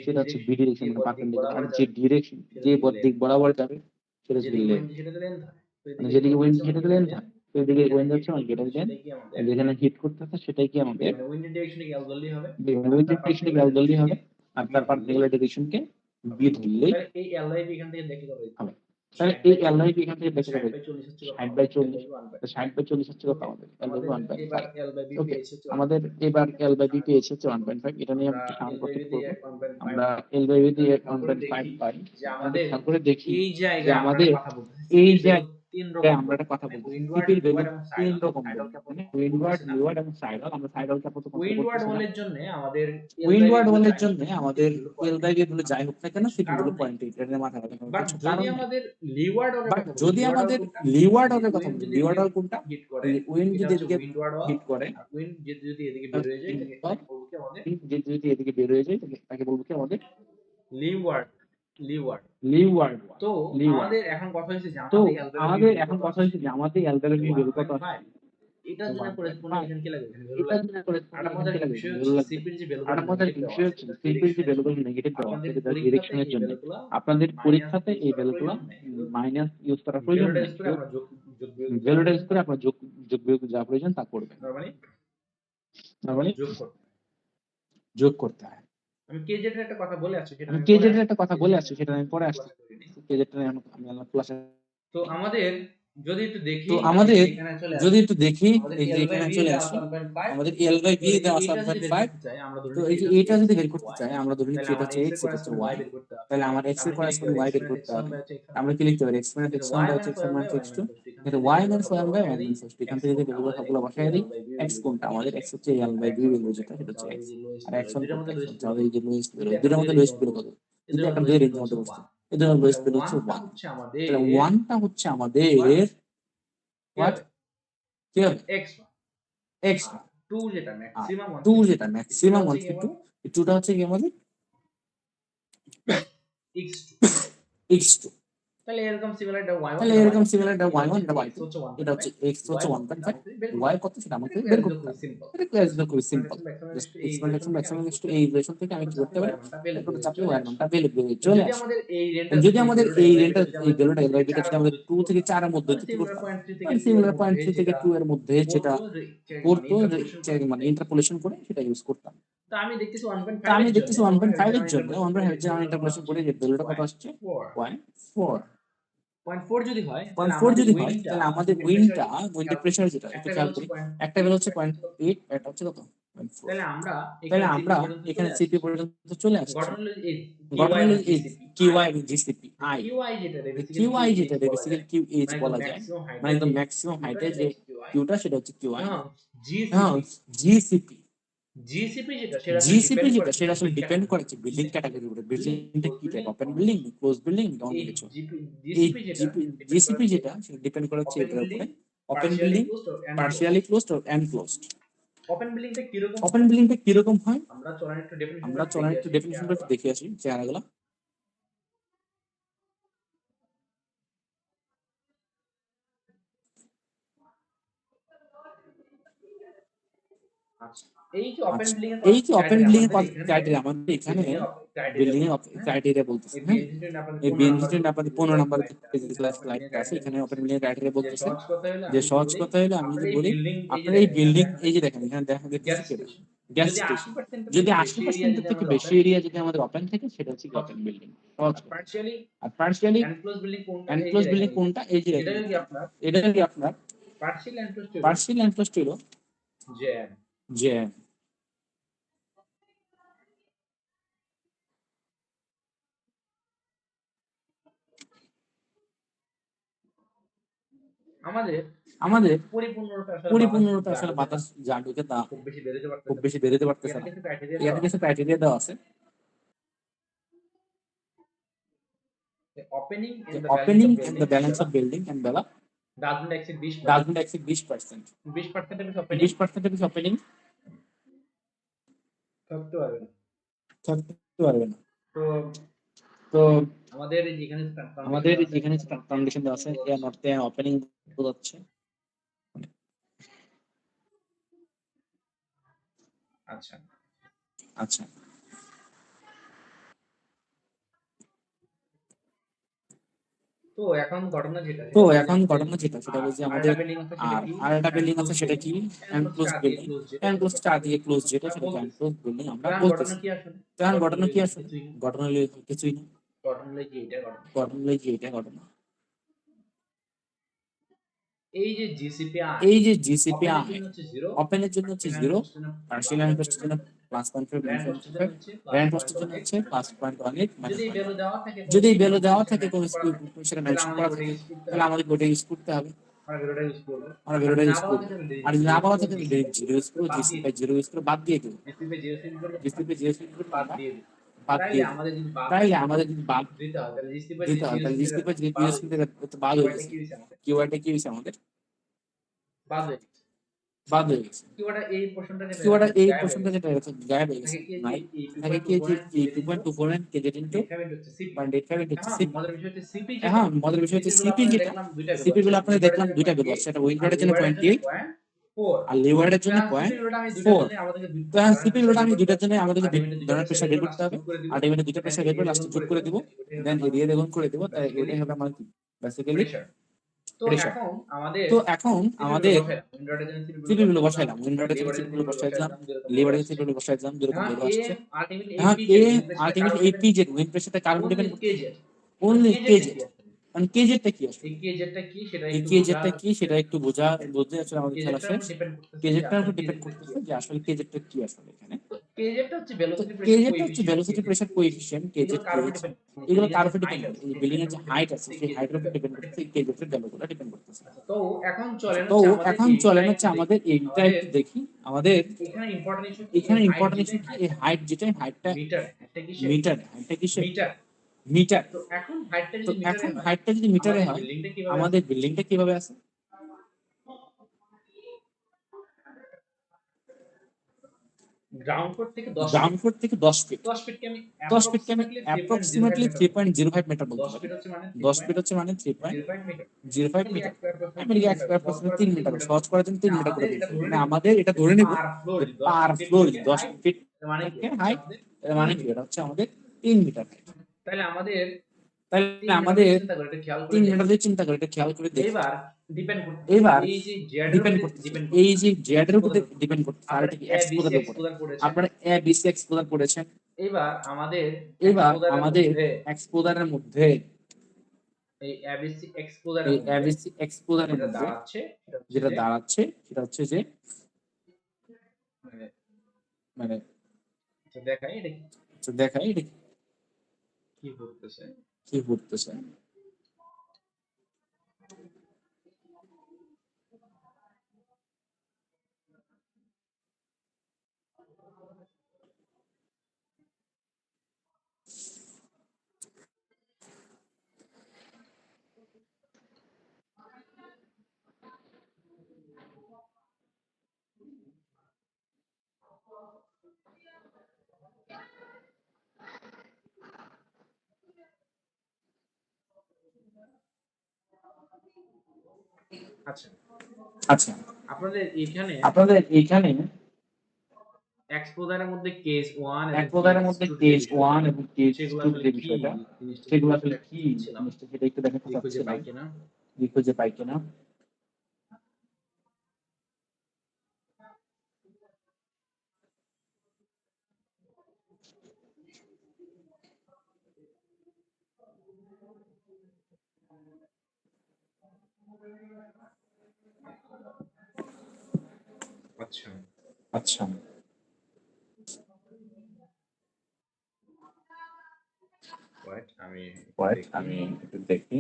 সেটা হচ্ছে বি ডিরেকশন মানে পারপেন্ডিকুলার, আর যে ডিরেকশন যে দিক বরাবর যাবে সেটা হচ্ছে লেন্থ, সেটা লেন্থ হয়। মানে যেদিকে উইন্ড সেটাতে লেন্থ হয়, তো এদিকে উইন্ড হচ্ছে মানে যেটা লেন্থ, যেখানে হিট করতেছে সেটাই কি আমাদের মানে উইন্ড ডিরেকশনে কি এল ধরলেই হবে, উইন্ড ডিরেকশনে গ্যাস জলদি হবে, আর তার পারপেন্ডিকুলার ডিরেকশনকে বি ধরলেই এই এল বাই বি এখান থেকে দেখে যাবে হবে। তাহলে এই এল বাই বি এখান থেকে দেখে যাবে 60/40, 60/40 হচ্ছে কত আমাদের এল বাই বি 1.5। ওকে, আমাদের এবার এল বাই বি পেয়েছে হচ্ছে 1.5, এটা নিয়ে আমরা সামনে প্রসিড করব। আমরা এল বাই বি দিয়ে 1.5 পাই, আমাদের খেয়াল করে দেখি এই যে জায়গায় আমাদের এই জায়গায় আমরা একটা কথা বলছি উইন্ডওয়ার্ড সিপির ভ্যালু এবং তিন রকম, মানে উইন্ডওয়ার্ড লিওয়ার্ড এবং সাইডাল। আমরা সাইডাল কে প্রথম উইন্ডওয়ার্ড ওয়ালের জন্য আমাদের উইন্ডওয়ার্ড ওয়ালের জন্য আমাদের এল বাই বি গুলো যাই হোক না কেন সিপি গুলো 0.8 এর মাথায় রাখতে হবে। বাট যদি আমাদের লিওয়ার্ড ওয়ালের কথা বলি, যদি আমাদের লিওয়ার্ড ওয়ালের কথা বলি, লিওয়ার্ড ওয়াল কোনটা? হিট করে উইন্ড যদি এদিকে উইন্ডওয়ার্ড ওয়াল হিট করে, উইন্ড যদি এদিকে বের হয়ে যায় তাকে বলবো কি আমাদের যদি এদিকে বের হয়ে যায় তাকে বলবো কি আমাদের লিওয়ার্ড লিওয়ার্ড লিওয়ার্ড। তো আমাদের এখন কথা হচ্ছে যে আমাদের এল বাই বি ভ্যালু কত আছে, এটা জন্য করেসপন্ডিং এখানে কি লাগে এটা জন্য আর মজার বিষয় হচ্ছে সিপির যে ভ্যালু আর আমাদের বিষয় হচ্ছে সিপির যে ভ্যালুগুলো নেগেটিভ দেওয়া আছে এটা ডিরেকশনের জন্য। আপনাদের পরীক্ষাতে এই ভ্যালুগুলো মাইনাস ইউজ করার প্রয়োজন নেই, ভ্যালুটা ইউজ করে আপনার যোগ বিয়োগ যা প্রয়োজন তা করবেন, নরমালি যোগ করতে হয়। আমি কেজেড এর একটা কথা বলে আছি সেটা আমি পরে আসছি, কেজেডটা আমি ক্লাসে। তো আমাদের যদি একটু দেখি এই যে এখানে চলে আসি, আমাদের এল বাই বি দেওয়া আছে 1.5। তো এই যে এটা যদি বের করতে চাই আমরা ধরে নিচ্ছি এটা হচ্ছে x, এটা হচ্ছে y, তাহলে আমার x এর করেসপন্ডিং y বের করতে হবে। আমরা কি লিখতে পারি x - x1 by x - x2, এটা y - 1 বাই 1 - x2। এখান থেকে যদি ভ্যালুগুলো সবগুলো বসায় দিই, x কোনটা আমাদের x হচ্ছে l বাই b ভ্যালু যেটা সেটা হচ্ছে x, আর x1 কোনটা তাহলে এই যে লোয়েস্ট ভ্যালু, দুটোর মধ্যে লোয়েস্ট ভ্যালু কত, যদি একটা দুই রেঞ্জের মধ্যে বসছে এদের লোয়েস্ট ভ্যালু হচ্ছে 1। তাহলে 1টা হচ্ছে আমাদের হোয়াট কি হবে x1 x আর 2 যেটা ম্যাক্সিমাম 2 1 যেটা ম্যাক্সিমাম হচ্ছে 1 কি 2 2টা হচ্ছে কি আমাদের x2 x2 তাহলে এরকম সিমিলার এটা y1 তাহলে এটা এরকম y2 সিমিলার এটা y1 এটা x y2 হচ্ছে এটা হচ্ছে 1.5 x হচ্ছে y 1.5 বের y কত সেটা আমাকে এটা বের ক্লাস করতে খুবই হবে। সিম্পল এটা ক্লাসিক্যাল খুবই সিম্পল। ম্যাক্সিমাম জাস্ট এই এক্সপেন্ডেশন ইকুয়েশন থেকে আমি ম্যাক্সিমাম কি করতে এই পারি ইকুয়েশন থেকে আমি কি করতে পারি y1টা ভ্যালু একটু চাপলে চলে y1 আসে টা বের চলে যদি আসে। আমাদের এই রেন্টাল যদি আমাদের এই রেন্টাল এই ভ্যালুটা এর থেকে যদি আমাদের 2 থেকে 4 এর মধ্যে কি সিমিলার করতাম পয়েন্ট 3 থেকে 2 এর সিমিলার পয়েন্ট মধ্যে 3 থেকে যেটা 2 এর মধ্যে যেটা মানে করতো ইন্টারপোলেশন করে মানে ইন্টারপোলেশন করে সেটা ইউজ করতাম। তো আমি দেখতেছি তো 1.5 আমি এর জন্য দেখতেছি 1.5 এর জন্য 1.5 এর জন্য আমি ইন্টারপোলেশন ইন্টারপোলেশন করে যে ভ্যালুটা কত আসছে 0.4 0.4 0.4 যদি হয় তাহলে 0.4 আমাদের যদি হয় উইন্ডটা তাহলে আমাদের প্রেসার উইন্ডের প্রেসার যেটা একটু একটা ভ্যালু খেয়াল হচ্ছে করি একটা ভ্যালু 0.8 হচ্ছে 0.8 এটা হচ্ছে কত 0.4। তাহলে আমরা তাহলে এখানে সিপি আমরা পর্যন্ত এখানে চলে সিপি আসছি পর্যন্ত চলে আসছি। ঘটনা হলো এই ঘটনা কিউআই হলো এবং এই জিসিপি কিউআই এবং জিসিপি আই কিউআই যেটা বেসিক্যালি কিউআই কিউ যেটা এইচ বলা বেসিক্যালি যায় কিউ এইচ মানে একদম বলা যায় ম্যাক্সিমাম মানে হাইটের একদম যে ম্যাক্সিমাম কিউটা হাইটের সেটা যে হচ্ছে কিউআই কিউটা সেটা হচ্ছে কিউআই। হ্যাঁ হ্যাঁ জিসিপি জিসিপি জিসিপি যেটা সেটা আসলে জিসিপি ডিপেন্ড করে যেটা সেটা আসলে বিল্ডিং ডিপেন্ড ক্যাটাগরি করেছে বিল্ডিং ক্যাটাগরির উপরে বিল্ডিংটা ক্লোজ কি type building open building close building অন্য এই কিছু। জিপি এই জিসিপি যেটা ডিপেন্ড করে জিসিপি যেটা সেটা ডিপেন্ড করে হচ্ছে ওপেন এটার বিল্ডিং উপরে open partially building closed and closed partially closed and closed. Open বিল্ডিংটা কিরকম ওপেন হয় বিল্ডিংটা কিরকম হয় আমরা চলেন একটু ডেফিনিশন আমরা গুলো চলেন দেখে একটু আসি ডেফিনিশন চেহারাগুলো দেখে আসি চেহারাগুলো। আচ্ছা এই যে ওপেন আচ্ছা বিল্ডিং এর এই যে ওপেন ক্রাইটেরিয়া বিল্ডিং এর আমাদের এখানে ক্রাইটেরিয়া আমাদের এখানে বিল্ডিং এর ক্রাইটেরিয়া বিল্ডিং এর বলতেছে হ্যাঁ ক্রাইটেরিয়া বলতেছে এই হ্যাঁ। বিএনজি স্টুডেন্ট আপনাদের এই 15 বিএনজি নাম্বার স্টুডেন্ট আপনাদের 15 নাম্বার ওপেন স্লাইড বিল্ডিং এর আছে ক্রাইটেরিয়া এখানে ওপেন বলতেছে বিল্ডিং এর ক্রাইটেরিয়া যে বলতেছে সহজ কথা হলো যে আমি যদি সহজ বলি কথা হলো আমি আপনার যদি এই বলি বিল্ডিং এই যে আপনার এই দেখেন এখানে বিল্ডিং দেখা এই যে যাচ্ছে দেখেন এখানে দেখা গ্যাস দেখতেছি কি এটা স্টেশন গ্যাস যদি স্টেশন 80% এর যদি বেশি এরিয়া 80% যদি থেকে আমাদের বেশি ওপেন এরিয়া যদি আমাদের ওপেন থাকে সেটা হচ্ছে ওপেন বিল্ডিং সহজ কথা। পার্শিয়ালি আর পার্শিয়ালি এনক্লোজ বিল্ডিং কোনটা এই যে এনক্লোজ দেখেন বিল্ডিং কোনটা এই যে এটা দেখেন যদি আপনার এটা কি আপনার পার্শিয়াল এনক্লোজ ছিল পার্শিয়াল এনক্লোজ ছিল যে যে আমাদের আমাদের পরিপূর্ণরূপে আসলে বাতাস পরিপূর্ণরূপে যা আসলে ঢুকে না বাতাস যা ঢুকে তা খুব বেশি বেরোতে খুব পারতেছে না বেশি বেরোতে পারতেছে এখানে না। কিছু ক্রাইটেরিয়া এখানে দেওয়া কিছু ক্রাইটেরিয়া দেওয়া আছে আছে ওপেনিং যে and the balance opening of and building the balance below of building and below doesn't exceed 20% doesn't exceed 20%। 20% এর বেশি ওপেনিং 20% এর বেশি ওপেনিং থাকতে পারবে না থাকতে পারবে না। তো তো আমাদের যেখানে কন্ডিশন আমাদের দেওয়া আছে যেখানে কন্ডিশন দেওয়া আছে এর নর্থে ওপেনিং বোঝাচ্ছে। আচ্ছা আচ্ছা তো এখন ঘটনা যেটা তো সেটা হলো যে এখন আমাদের ঘটনা যেটা সেটা বলছে আরেকটা আমাদের বিল্ডিং আছে সেটা আর কি আরেকটা বিল্ডিং এনক্লোজ আছে সেটা বিল্ডিং কি এনক্লোজ এনক্লোজ স্টার দিয়ে বিল্ডিং ক্লোজ যেটা এনক্লোজ সেটাকে স্টার আমরা দিয়ে ক্লোজ যেটা আমরা সেটাকে বলতেছি এনক্লোজ বিল্ডিং আমরা কারণ ঘটনা বলতেছি। কি আসলে তখন ঘটনা ঘটনা হলো কি যে আসলে কিছুই না ঘটনা হলো কিছুই না ঘটনা হলো যে এটা ঘটনা ঘটনা হলো কি এটা ঘটনা এই যে জিসিপি আই এই যে জিসিপি ওপেনের আই জন্য হচ্ছে 0 ওপেনের জন্য হচ্ছে পার্সিয়াল 0 এনক্লোজ জন্য পার্সিয়াল ইনভেস্টের জন্য +0.5 র্যান্ড হোস্টের জন্য -0.5 হচ্ছে র্যান্ড পোস্টের জন্য +0.18 হচ্ছে +0.18 যদি এই ভ্যালু -0.1। দেওয়া থাকে কোনো যদি এই ভ্যালু স্পেসিফিক দেওয়া সেটা থাকে কোন মেনশন করা থাকে সেটা তাহলে মেনশন আমাদের করা ওটা থাকে ইউজ করতে তাহলে হবে আমাদের ওটা ইউজ করতে হবে। আমরা ভ্যালুটা ইউজ করব আমরা আর ভ্যালুটা যদি না ইউজ বলা করবো। থাকে তাহলে আর যদি না বলা থাকে জিরো তাহলে জিরো ইউজ করবো বাদ দিয়ে জিসিপি জিরো ইউজ করে বাদ দিয়ে দেবো জিসিপি জিরো সিন করলে জিসিপি জিরো ইউজ করে বাদ আমরা দিয়ে দিই বাদ তাইলে দিয়ে দিই। আমাদের যদি বাদ তাইলে আমাদের যদি বাদ দিতে হয় তাহলে জিসিপি দিতে হয় জিরো তাহলে সিন থেকে জিসিপি জিরো বাদ ইউজ হয়ে করতে গেছে বাদ হয়ে কিওয়ার্ডটা গেছে কি হয়েছে আমাদের কিওয়ার্ডটা কি হয়েছে আমাদের বাদ হয়ে গেছে বাদ হয়ে গেছে। কিওয়ার্ডটা এই পোরশনটা যেটা কিওয়ার্ডটা এই গায়েব হয়ে পোর্শনটা গেছে যেটা আছে গায়েব হয়ে গেছে থাকে কি যে নাই এই থাকে কি যে 2.24 কেজের ইনটু 2.24 কেজি ইনটু 8 হচ্ছে সিপি 0.85 ইনটু এখন সিপি। মজার বিষয় হচ্ছে সিপি যেটা এখন মজার বিষয় হচ্ছে সিপি গুলো সিপি আপনাদের যেটা দেখলাম দুইটা ভ্যালু সিপি আছে গুলো আপনাদের উইন্ডোর দেখলাম জন্য দুইটা ভ্যালু 0.8 আছে সেটা আর উইন্ডোরের জন্য লিওয়ার্ডের জন্য 0.8 0.4 আর লিওয়ার্ডের জন্য তো সিপি গুলোটা আমি দুইটার 0.4। জন্য আমাদেরকে তো এখন সিপি প্রেসার গুলোটা বের আমি করতে দুইটার হবে জন্য আমাদেরকে আলটিমেটলি দুইটা ধরনের প্রেসার প্রেসার বের বের করে করতে লাস্টে হবে যোগ করে দিব আর এখানে দুইটা দেন প্রেসার বের করে এরিয়া লাস্টে গুণ যোগ করে করে দিব দিব এটাই হলো দেন আমাদের এরিয়া গুণ করে দিব তাই বেসিক্যালি এটাই হবে আমার কি বেসিক্যালি প্রেসার তো প্রেসার। এখন আমাদের তো এখন সিপি গুলো আমাদের বসাইলাম উইন্ডোরের জন্য সিপি গুলো সিপি গুলো বসাইলাম বসাইলাম উইন্ডোরের জন্য লিওয়ার্ডের সিপি জন্য গুলো সিপি গুলো বসাই দিলাম বসাইলাম যেরকম ভ্যালু লিভারের আসছে সিপি গুলো বসাই দিলাম যেরকম এখন ভ্যালু এ আসছে। আলটিমেটলি এখন এপি যে এ উইন প্রেসারটা কার আলটিমেটলি উপর এপি ডিপেন্ড যে উইন প্রেসারটা কার উপর অনলি ডিপেন্ড করতেছে কেজের অনলি কেজেরটা কেজের। কি আসলে কারণ কেজেরটা কি আসলে এই কেজেরটা কি সেটা এই একটু বোঝা কেজেরটা কি সেটা একটু বুঝে আসলে আমাদের খেলা কেজেরটার শেষ। উপর ডিপেন্ড করতেছে যে কেজেরটার আসলে উপর ডিপেন্ড কেজেরটা কি করতেছে যে আসলে কেজেরটা কি আসলে এখানে। কেজেরটা হচ্ছে তো ভেলোসিটি প্রেসার কেজেরটা হচ্ছে কোএফিসিয়েন্ট ভেলোসিটি কেজের প্রেসার কোএফিসিয়েন্ট এগুলো কেজের কার উপর কেজ ডিপেন্ড এগুলো বিল্ডিং এর কার যে উপর ডিপেন্ড হাইট করে আছে এই সেই বিল্ডিং এর হাইটের যে উপর হাইট ডিপেন্ড আছে করতেছে সেই হাইটের উপর কেজেরটা ডিপেন্ড করতেছে এই কেজের ভ্যালুগুলো ডিপেন্ড করতেছে। আচ্ছা তো এখন আচ্ছা চলেন তো হচ্ছে আমাদের এখন এইটা চলেন একটু হচ্ছে দেখি আমাদের এইটা আমাদের একটু দেখি আমাদের এখানে ইম্পর্টেন্ট ইস্যু কি এই এখানে হাইট ইম্পর্টেন্ট ইস্যু যেটাই কি হাইট এই হাইট যেটা হাইটটা মিটার হাইটটা কিসে হাইটটা কিসে মিটার মিটার। তো এখন হাইটটা তো যদি মিটারে এখন হয় হাইটটা যদি মিটারে আমাদের হয় বিল্ডিংটা কিভাবে আছে আমাদের বিল্ডিংটা কিভাবে আছে গ্রাউন্ড ফ্লোর থেকে 10 গ্রাউন্ড ফ্লোর থেকে 10 ফিট 10 ফিটকে আমি 10 ফিটকে আমি অ্যাপ্রক্সিমেটলি অ্যাপ্রক্সিমেটলি 3.05 মিটার বলতে 10 পারি। ফিট হচ্ছে মানে 10 ফিট হচ্ছে মানে 3.05 মিটার। 3.05 আমি মিটার। অ্যাপ্রক্সিমেটলি আমি 3 মিটার সহজ অ্যাপ্রক্সিমেটলি করার 3 জন্য 3 মিটার মিটার সহজ করার জন্য 3 মিটার করে আমাদের এটা দিয়েছি। ধরে মানে নেব আমাদের এটা যে ধরে নিব পার ফ্লোর যে 10 পার ফিট ফ্লোর থেকে 10 হাইট ফিট মানে কি থেকে এটা হচ্ছে হাইট, আমাদের মানে 3 কি মিটার। এটা হচ্ছে আমাদের 3 মিটার। তাহলে আমাদের তাহলে 3 মিটার আমাদের দিয়ে চিন্তা করে এটা খেয়াল করে 3 দেখি। মিটার দিয়ে চিন্তা করে এটা খেয়াল করে দেখি। এবার ডিপেন্ড করতেছে এবার এই যে জেড এর ডিপেন্ড উপরে করতেছে ডিপেন্ড এই করতেছে যে জেড এর উপর এক্সপোজার ডিপেন্ড করতেছে আর আপনারা এটা কি এ বি সি এক্সপোজারের উপরে। এক্সপোজার পড়েছেন। আপনারা এ বি সি এক্সপোজার করেছেন। এবার আমাদের এবার এক্সপোজারের আমাদের মধ্যে এক্সপোজারের মধ্যে এই এবিসি এক্সপোজারের এই মধ্যে এবিসি এক্সপোজারের যেটা মধ্যে দাঁড়াচ্ছে সেটা হচ্ছে যেটা যে দাঁড়াচ্ছে সেটা হচ্ছে যে মানে মানে দেখাই এটা দেখাই এটা কি করতেছে। কি ঘটতেছে। আচ্ছা আচ্ছা আপনাদের এখানে আপনাদের এইখানে এক্সপোজারের মধ্যে কেস 1 এবং এক্সপোজারের কেস মধ্যে 2 যে কেস বিষয়টা 1 এবং কেস সেগুলো 2 আসলে যে কি বিষয়টা জিনিসটা একটু সেগুলো আসলে দেখাতে কি চাচ্ছিলাম, জিনিসটা সেটা একটু দেখাতে যদি খুঁজে চাচ্ছিলাম, পাই কিনা। কি খুঁজে পাই কিনা। আচ্ছা আচ্ছা ওয়েট আমি একটু ওয়েট দেখি। আমি একটু দেখি।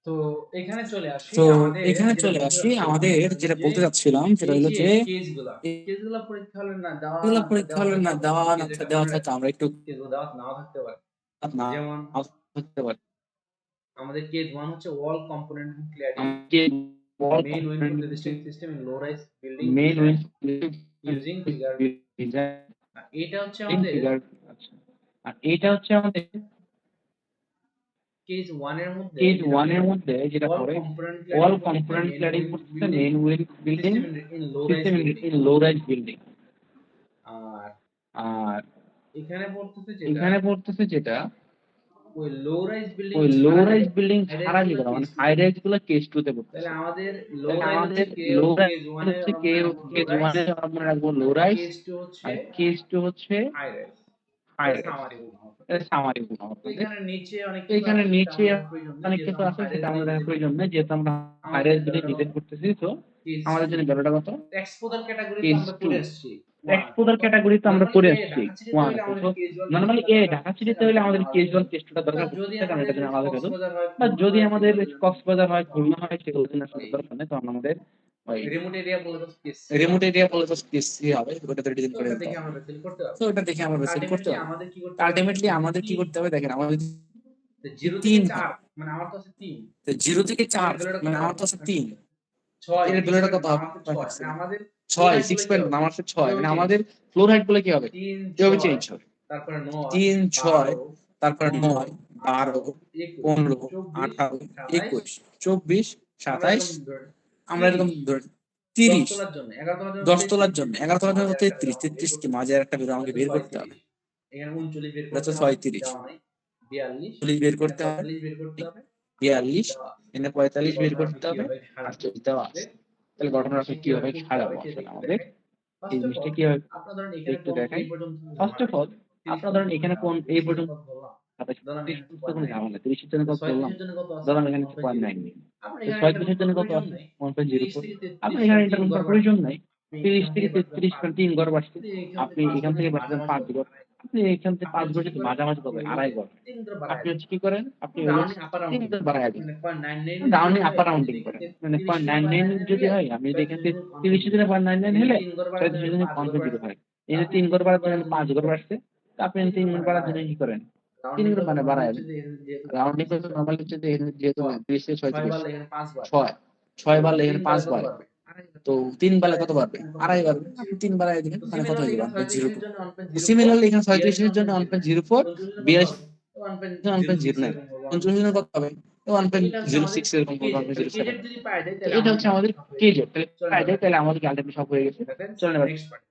তো এখানে চলে আসি তো আমাদের এখানে যেটা চলে বলতে আসি চাচ্ছিলাম আমাদের সেটা হলো যেটা যে বলতে চাচ্ছিলাম সেটা এই হলো যে যে কেসগুলা পরীক্ষা হলে না দেওয়া এগুলো না পরীক্ষা দেওয়া হলে থাকতে না পারে, দেওয়া অনেক না কেস এটা দেওয়া মনে থাকে আমরা একটু কেসগুলো দেওয়া নাও থাকতে পারে। না যেমন থাকতে পারি। আমাদের কেস 1 হচ্ছে ওয়াল কম্পোনেন্ট ক্লিয়ারিং আমাকে বল মেইন উইন্ড কম্পোনেন্ট প্রতিষ্ঠান system in low rise building main design wind using figure. এটা হচ্ছে ইন আমাদের ফিগার। আচ্ছা আর এটা হচ্ছে আমাদের কেস 1 এর মধ্যে কেস যেটা 1 পড়ে এর মধ্যে যেটা ওয়াল পড়ে কম্পোনেন্ট অল ক্লিয়ারিং করতেছে কম্পোনেন্ট মেইন ক্লিয়ারিং উইন্ড করতেছে building main building system in low rise system building. In low rise building. আর আর এখানে পড়তেছে যেটা এখানে পড়তেছে যেটা ওই লো রাইজ বিল্ডিং ওই লো ছাড়া রাইজ যেটা বিল্ডিং হাই রাইজ ছাড়া গুলো যেগুলো মানে কেস 2 হাই তে রাইজ পড়তেছে। গুলো কেস 2 তে তাহলে পড়তেছে। আমাদের লো তাহলে রাইজ হচ্ছে আমাদের কে লো কেস রাইজ 1 এ হচ্ছে আমরা কে মনে রাখবো লো কেস রাইজ, 1 এ আমরা মনে রাখবো লো রাইজ কেস 2 হচ্ছে আর কেস 2 হচ্ছে হাই রাইজ। হাই এটা রাইজ। সামারি বলবো এটা সামারি গুলো তো আপনাদের। এখানে নিচে অনেক তো কিছু এখানে আছে সেটা নিচে আমাদের এখন প্রয়োজন নেই অনেক যেহেতু কিছু আমরা আছে হাই রাইজ সেটা আমাদের বিল্ডিং এখন ডিজাইন প্রয়োজন করতেছি। নেই যেহেতু আমরা হাই আমাদের রাইজ বিল্ডিং বেলাটা ডিজাইন কত করতেছি। তো কেস আমাদের 2 জন্য বেলোটা কত এক্সপোজার ক্যাটাগরি তো কেস আমরা 2। পড়ে আসছি 1 এক্সপোজার ক্যাটাগরি তো আমরা নরমালি পড়ে এ আসছি ঢাকা সিটিতে 1 হলে আছে। আমাদের তো কেস 1 নরমালি টেস্টটা এ দরকার ঢাকা পড়ছে সিটিতে কারণ হলে এটা আমাদের নেওয়ার কেস জন্য। 1 টেস্টটা বা দরকার যদি পড়তেছে কারণ আমাদের এটার জন্য আলাদা গেল। কক্সবাজার হয় বা খুলনা যদি হয় আমাদের সেগুলোর জন্য কক্সবাজার হয় খুলনা হয় সেগুলোর জন্য আসলে এই দরকার নেই। তখন আমাদের ওই রিমোট এরিয়া বলে তো কেস 3 রিমোট হবে। এরিয়া বলে তো কেস 3 হবে ওটাতে ডিজাইন তো করে ওটা দিতে দেখে হবে। আমরা বেসিক করতে তো পারবো। ওটা দেখে আমরা বেসিক করতে আলটিমেটলি পারবো। আমাদের কি করতে হবে দেখেন আলটিমেটলি যদি আমাদের কি 3 করতে হবে দেখেন আমাদের যদি 0 থেকে 3 হয় 4 মানে আমার তো আছে 3 তো 0 থেকে তাহলে 4 বেলাটা মানে কত আমার হবে তো আছে 3 6 এর বেলোটা কত 6.1 হবে আমার তো 6 মানে আমাদের ফ্লোর 6 হাইট গুলো কি 6 হবে আমার আছে 6 এভাবে মানে চেঞ্জ আমাদের ফ্লোর হাইট গুলো কি হবে 3 এভাবে 6 চেঞ্জ হবে। তারপরে 9 3 6 12 তারপর 9 15 12 18 21 15 24 18 27 21 24 আমরা 27 এরকম ধরে আমরা এরকম 30 ধরে 10 30 তলার জন্য 11 তলার জন্য 10 তোলার 33 জন্য 33 11 কি তোলার জন্য মজার একটা বের 33 আমাকে বের 33 কি করতে হবে মাঝের একটা বের এটা আমাকে হচ্ছে বের করতে হবে। 36 এখানে 39 বের এটা করতে হচ্ছে হবে 36 দেওয়া নাই 42 40 বের এখানে করতে হবে 45 বের করতে হবে 42 দেওয়া আছে। এনে তাহলে 45 বের ঘটনাটা করতে কি হবে হবে আর সাজাবো 40 দেওয়া যে আছে। তাহলে ঘটনাটা জিনিসটা কিভাবে কিভাবে করতে হবে সাজাবো সেটা আসলে একটু আমাদের দেখাই। এই ফার্স্ট অফ জিনিসটা অল কিভাবে আপনারা ধরেন এখানে একটু কোন দেখাই। এই পর্যন্ত ফার্স্ট ঝামেলা অফ নেই অল 30 আপনারা ধরেন পর্যন্ত কোনো এখানে কোন ঝামেলা নেই এই 30 জন্য পর্যন্ত কত ধরলাম 27 ধরলাম 30 এখানে তো কোনো 2.9 ঝামেলা 30 এর জন্য তো কত 36 বললাম এর জন্য কত আছে ধরলাম এখানে 1.0 0.9 নিন। আপনার তো এখানে 36 এর ইন্টারভিউ জন্য করার কত প্রয়োজন আছে নেই 30 1.04 থেকে আপনি 33 এখানে কারণ 3 ইন্টারভিউ ঘর করার বাড়ছে প্রয়োজন নাই। আপনি 30 এখান থেকে থেকে বাঁচবেন 33 5 কারণ 3 ঘর বাড়ছে। আপনি এখান থেকে আপনি 5 এখান বছর থেকে বাঁচবেন মাঝামাঝি 5 করবেন ঘর। আপনি এখান থেকে আপনি 5 ঘর হচ্ছে কি যদি করেন মাঝামাঝি আপনি করবেন হলো আড়াই যে ঘর। 3 ধরে আপনি বাড়ায় দেন হচ্ছে কি করেন আপনি হলো রাউন্ডিং আপার 3 রাউন্ডিং ঘর বাড়ায় দিন। মানে 0.99 যদি রাউন্ডিং হয় আপার আপনি রাউন্ডিং করেন দেখতে মানে 30 থেকে 0.99 0.99 যদি হলে হয় আমি যদি এখান 36 থেকে জন্য 30 1.0 থেকে 0.99 এখানে হলে 3 ঘর বাড়ার জন্য 36 এখানে জন্য 5 ঘর 1.0 বাড়ছে হয়। এই যে আপনি 3 এখানে ঘর 3 ঘর বাড়ার জন্য বাড়ার জন্য 5 কি ঘর করেন বাড়ছে। তো আপনি 3 3 ঘর ঘর মানে বাড়ার জন্য বাড়ায় কি করেন 3 রাউন্ডিং ঘর করলে মানে নরমালি বাড়ায় হচ্ছে দেন। যে যেহেতু রাউন্ডিং 36 করলে নরমালি হচ্ছে যে যেহেতু 6 30 থেকে 6 36 বাড়লে এখানে 5 বাড়ে 6 6 তাহলে বাড়লে 3 এখানে বাড়লে 5 কত বাড়ে। বাড়বে তো 3 বাড়লে কত বাড়বে? আড়াই বাড়বে। আপনি 3 বাড়ায় দিবেন, তো মানে কত হয়ে সিমিলারলি যাবে? এখানে 36 এর 1.02। জন্য তো 1.04, সিমিলারলি এখানে 42 36 এর এর জন্য 1.09, 1.04, 39 42 কত হবে? 1.09, 1.06 এরকম হবে, 39 কত হবে? তো এটা হচ্ছে আমাদের 1.06 এরকম হবে, কেজেড। তাহলে 1.07। কেজেড যদি পাওয়া যায় তো তাহলে এটা আমাদের হচ্ছে আমাদের সব হয়ে গেছে। কেজেড। তাহলে চলেন পাই এবার যায়, তাহলে আমাদের আলটিমেটলি সব হয়ে গেছে। দেখেন চলেন এবার নেক্সট পার্ট।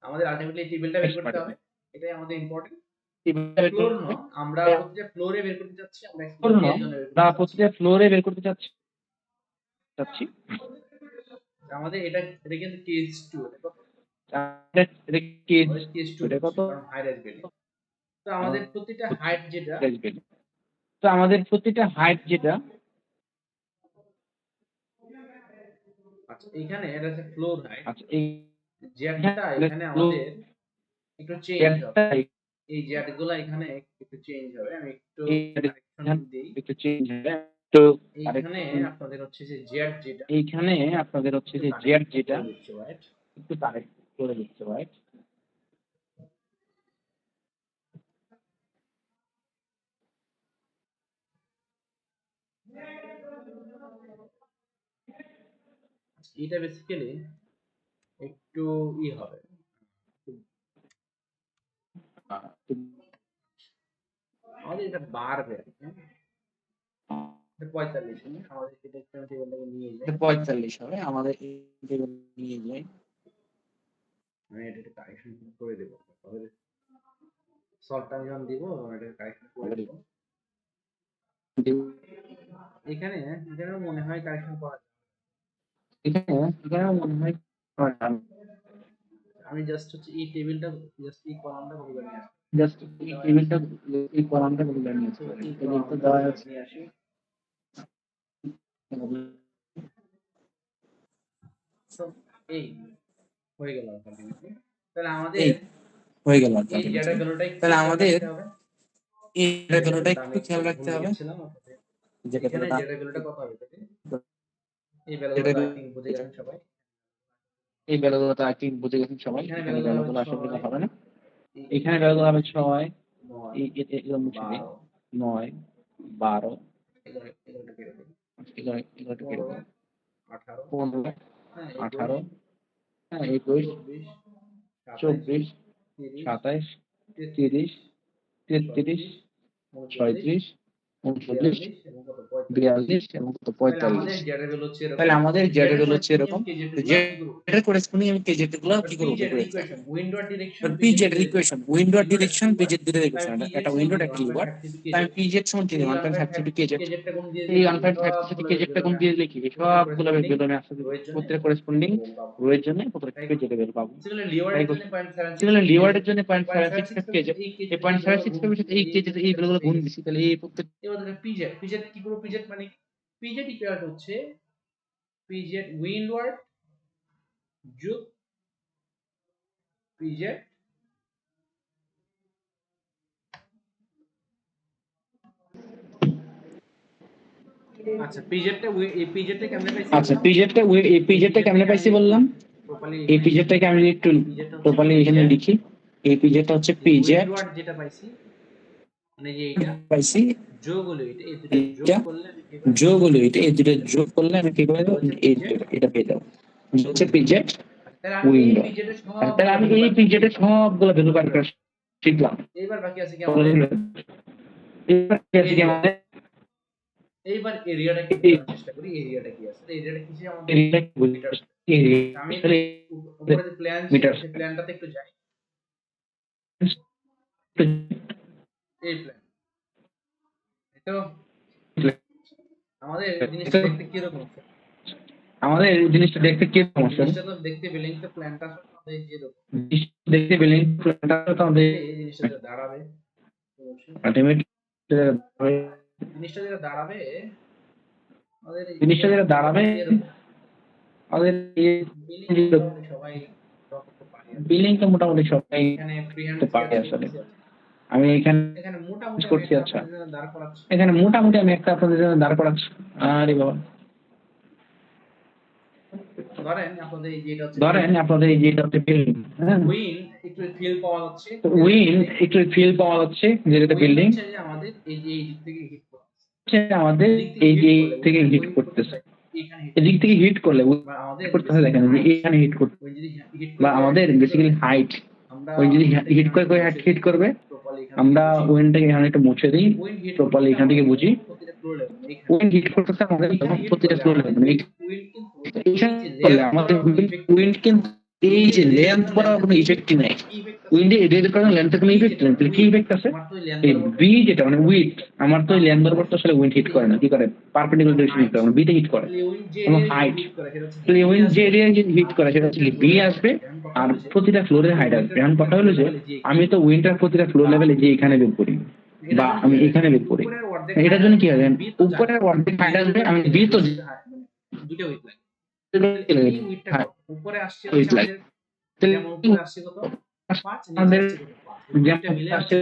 আমাদের আলটিমেটলি এই টেবিলটা বের নেক্সট করতে পার্টে হবে। এটাই আমাদের ইম্পর্টেন্ট। যাই। ফ্লোর নো আমরা প্রতিটা ফ্লোরে বের করতে চাচ্ছি, আমরা ফ্লোর ধরুন এর জন্য বের করতে আমরা চাচ্ছি। প্রতিটা ফ্লোরে বের করতে চাচ্ছি। আমাদের এটা কিন্তু কেস 2 এটা কত? এটা কেজ, আমাদের কেস 2 এটা হচ্ছে কত? কারণ হাই রাইজ বিল্ডিং। তো আমাদের প্রতিটা হাইট যেটা তো আমাদের প্রতিটা হাইট যেটা, আচ্ছা এখানে এটা হচ্ছে ফ্লোর হাইট, আচ্ছা এই জ্যাকটা এখানে আমাদের একটু চেঞ্জ হবে। এই জ্যাকগুলো এখানে একটু চেঞ্জ হবে। আমি একটু কারেকশন দেই। একটু চেঞ্জ হবে। তো এইখানে আপনাদের হচ্ছে যে জ্যাক যেটা এইখানে আপনাদের হচ্ছে একটু যে জেড কারেক্ট যেটা, করে দিচ্ছি রাইট। একটু কারেক্ট করে দিচ্ছে, রাইট? এটা বেসিক্যালি একটু হবে। আমাদের এটা বাড়বে আর কি, হ্যাঁ? এটা 45 হবে। আমাদের এটা টেবিলটাকে নিয়ে যাই। 45 হবে আমাদের এই টেবিল নিয়ে যাই। আমি এটা একটু কারেকশন করে দেবো। তাহলে সলভটা আমি যখন দিব এটা কারেকশন করে দেবো। এখানে এখানে মনে হয় কারেকশন করা যায়। এখানে মনে হয় আমি জাস্ট হচ্ছে এই টেবিলটা জাস্ট এই কলামটা কপি করে নিয়ে আসি। জাস্ট এই টেবিলটা, এই কলামটা বলে তো নিয়েছে, এই টেবিলটা কলামটা দেওয়া কপি করে আছে। নিয়ে আসি। তো এই হয়ে গেল আলটিমেটলি। তাহলে আমাদের এই হয়ে গেল এই ডেটা আলটিমেটলি। গুলোটা একটু তাহলে খেয়াল আমাদের রাখতে হবে। এই যে ডেটাগুলোটা ডেটাগুলোটা আমি একটু একটু খেয়াল রাখতে ভুলে হবে। গেছিলাম আপনাদের। এখানে ডেটাগুলোটা ডেটাগুলোটা কত হবে তাহলে? এই ভ্যালুগুলো তো আই ডেটাগুলো থিংক বুঝে গেছেন সবাই। এই ভ্যালুগুলো তো আই থিঙ্ক বুঝে গেছেন সবাই। এখানে এখানে ভ্যালুগুলো হবে ভ্যালুগুলো আশা করি 6, হবে না। এখানে এখানে ভ্যালুগুলো হবে 6, 9, এগুলো মুছে দিই। 12, 9, 12, এগুলোটা কেটে দিই। এগুলো কেটে 15, দিই। 18, 15, হ্যাঁ 21, 18, হ্যাঁ 21, 24, 27, 24, 30, 27, 33, 30, 33, 36, 39, 36, 39, 42 এবং কত 45। 42 এবং তাহলে আমাদের 45। জেড এর ভ্যালু হচ্ছে তাহলে এরকম। আমাদের জেড জেড এর এর হচ্ছে করেসপন্ডিং এরকম। আমি কেজেড তো গুলো কি করব? জেড এর করেসপন্ডিং আমি কেজেড গুলো কি করব পিজেড বের করে দিতে হবে। ইকুয়েশন উইন্ডোর ডিরেকশন এবার পিজেড পিজেড এর ডিরেকশন ইকুয়েশন, উইন্ডোর উইন্ডোর একটা ডিরেকশন কিউবার পিজেড ডিরেকশন, তাই পিজেড এটা সমান উইন্ডোর একটা কিউবার। 1.52 তাই আমি কেজেড। পিজেড সমান কি এই দিই? 1.52 কেজেড। কেজেডটা কোন দিয়ে এই লিখি 1.52 সবগুলো কেজেডটা কোন ভ্যালু দিয়ে আমি লিখি? প্রত্যেকটা সবগুলো করেসপন্ডিং ভ্যালু আমি আসলে রো এর জন্য প্রত্যেক করেসপন্ডিং কেজেড ভ্যালু পাবো। রো এর জন্য প্রত্যেক তাই পেজের ভ্যালু পাবো। সিমিলারলি তাই লিওয়ার্ডের জন্য করছি। 0.76 সিমিলারলি কেজেড লিওয়ার্ডের জন্য 0.76 0.76 কেজেড। এই এই কেজেড গুলো 0.76 এর সাথে এই কেজেড এই ভ্যালুগুলো গুণ দিছি, তাহলে এই প্রত্যেক এবার দেখেন পিজেড পিজেড কি করব? পিজেড মানে পিজেড ইকুয়াল হচ্ছে পিজেড উইন্ডওয়ার্ড যোগ পিজেড আচ্ছা পিজেডটা এই পিজেডটা কেমনে পাইছি আচ্ছা বললাম? এই এই পিজেডটা কেমনে পিজেডটাকে আমি পাইছি একটু বললাম? প্রপারলি এই এখানে লিখি। পিজেডটাকে আমি একটু পিজেডটা হচ্ছে প্রপারলি এখানে পিজেড লিখি। এই পিজেডটা হচ্ছে এই পিজেড উইন্ডওয়ার্ড যেটা পাইছি মানে যে এটা পাইছি, যোগ হলো এটা এই দুটো যোগ এটা করলে আমি কি পাই? যোগ হলো এটা, এই দুটো যোগ করলে আমি কি পাবো? এটা হচ্ছে এই পিজেড এটা পেয়ে যাবো। এটা হচ্ছে উইন্ডো। পিজেড তাহলে আমি এই উইন্ডো। পিজেডের তাহলে সবগুলো আমি ভ্যালু এই বার করছি। পিজেডের সবগুলো ভ্যালু বার করা শিখলাম। এইবার বাকি আছে কি আমাদের এবার কি আছে কি এরিয়া। আমাদের? এইবার এরিয়াটা একটু বোঝানোর চেষ্টা করি। এরিয়াটা কি আছে? এরিয়াটা কিসে আমাদের এরিয়া মিটার। আমি একটু তাহলে উপরে যে প্ল্যান ছিল মিটার সেই প্ল্যানটাতে একটু যাই। এই প্ল্যান তো আমাদের জিনিসটা দেখতে কিরকম? আমাদের এই জিনিসটা দেখতে কি সমস্যা? জিনিসটা তো দেখতে বিলিং তো প্ল্যানটা আমাদের যেরকম দেখতে পেলেন তো আমাদের এই জিনিসটা যেটা দাঁড়াবে অবশ্যই আলটিমেট জিনিসটা যেটা দাঁড়াবে আমাদের জিনিসটা যেটা দাঁড়াবে এরকম আমাদের বিলিং মোটামুটি সবাই draw করতে পারি আর কি। বিলিংটা মোটামুটি সবাই এখানে ফ্রি হ্যান্ড করতে পারে স্কেচ আসলে। করতেছি আর কি। আমি এখানে এখানে মোটামুটি আমি করছি। একটা আচ্ছা, আপনাদের জন্য দাঁড় করাচ্ছি। এখানে মোটামুটি আমি একটা আপনাদের জন্য দাঁড় করাচ্ছি। আরে বাবা, ধরেন আপনাদের এই যেটা হচ্ছে ধরেন আপনাদের এই যেটা হচ্ছে বিল্ডিং, হ্যাঁ, উইন একটু ফিল পাওয়া যাচ্ছে উইন একটু ফিল পাওয়া যাচ্ছে যে এটা উইন বিল্ডিং, হচ্ছে যে আমাদের এই যে এই দিক থেকে হিট করছে আমাদের এই দিক থেকে এই হিট যে করলে থেকে উইনের হিট উইন কোথায় করতেছে। যায়? এখানে এদিক থেকে হিট করলে বা আমাদের করতে হয়, দেখেন যে এখানে হিট করতে, ওই যদি হিট বা আমাদের বেসিক্যালি হাইট আমরা ওই যদি হিট করে করে হিট করবে, আমরা উইন্ডটাকে এখানে একটু মুছে দিই, প্রপারলি এখান থেকে বুঝি প্রতিটা ফ্লোর লেভেল উইন্ড হিট করতেছে আমাদের তখন প্রতিটা ফ্লোর লেভেল এইখানে করলে আমাদের উইন্ড কিন্তু এই যে লেন্থ বরাবর কোনো ইফেক্টই নাই, উইন্ডে এদের কারণে লেন্থের কোনো ইফেক্ট নেই, তাহলে কি ইফেক্ট আছে? এই বি যেটা মানে উইথ, আমার তো লেন্থ বরাবর তো আসলে উইন্ড হিট করে না, কি করে পারপেন্ডিকুলার ডিরেকশন হিট করে, বিতে হিট করে এবং হাইট, তাহলে উইন্ড যে এরিয়া হিট করে সেটা হচ্ছে বি আসবে আর প্রতিটা ফ্লোরের হাইট আসবে। এখন কথা হলো যে আমি তো উইন্ডটার প্রতিটা ফ্লোর লেভেলে যে এখানে বের করি বা আমি এখানে বের করি, এটার জন্য কি হবে, উপরের অর্ধেক হাইট আসবে, আমি বি তো দুটো উইথ লাগে হ্যাঁ, উপরে আসছে উইথ হচ্ছে লাগে, আমাদের যেমন উপরে আসছে কত 5 নিচে আমাদের আসছে কত 5 মিলে আসছে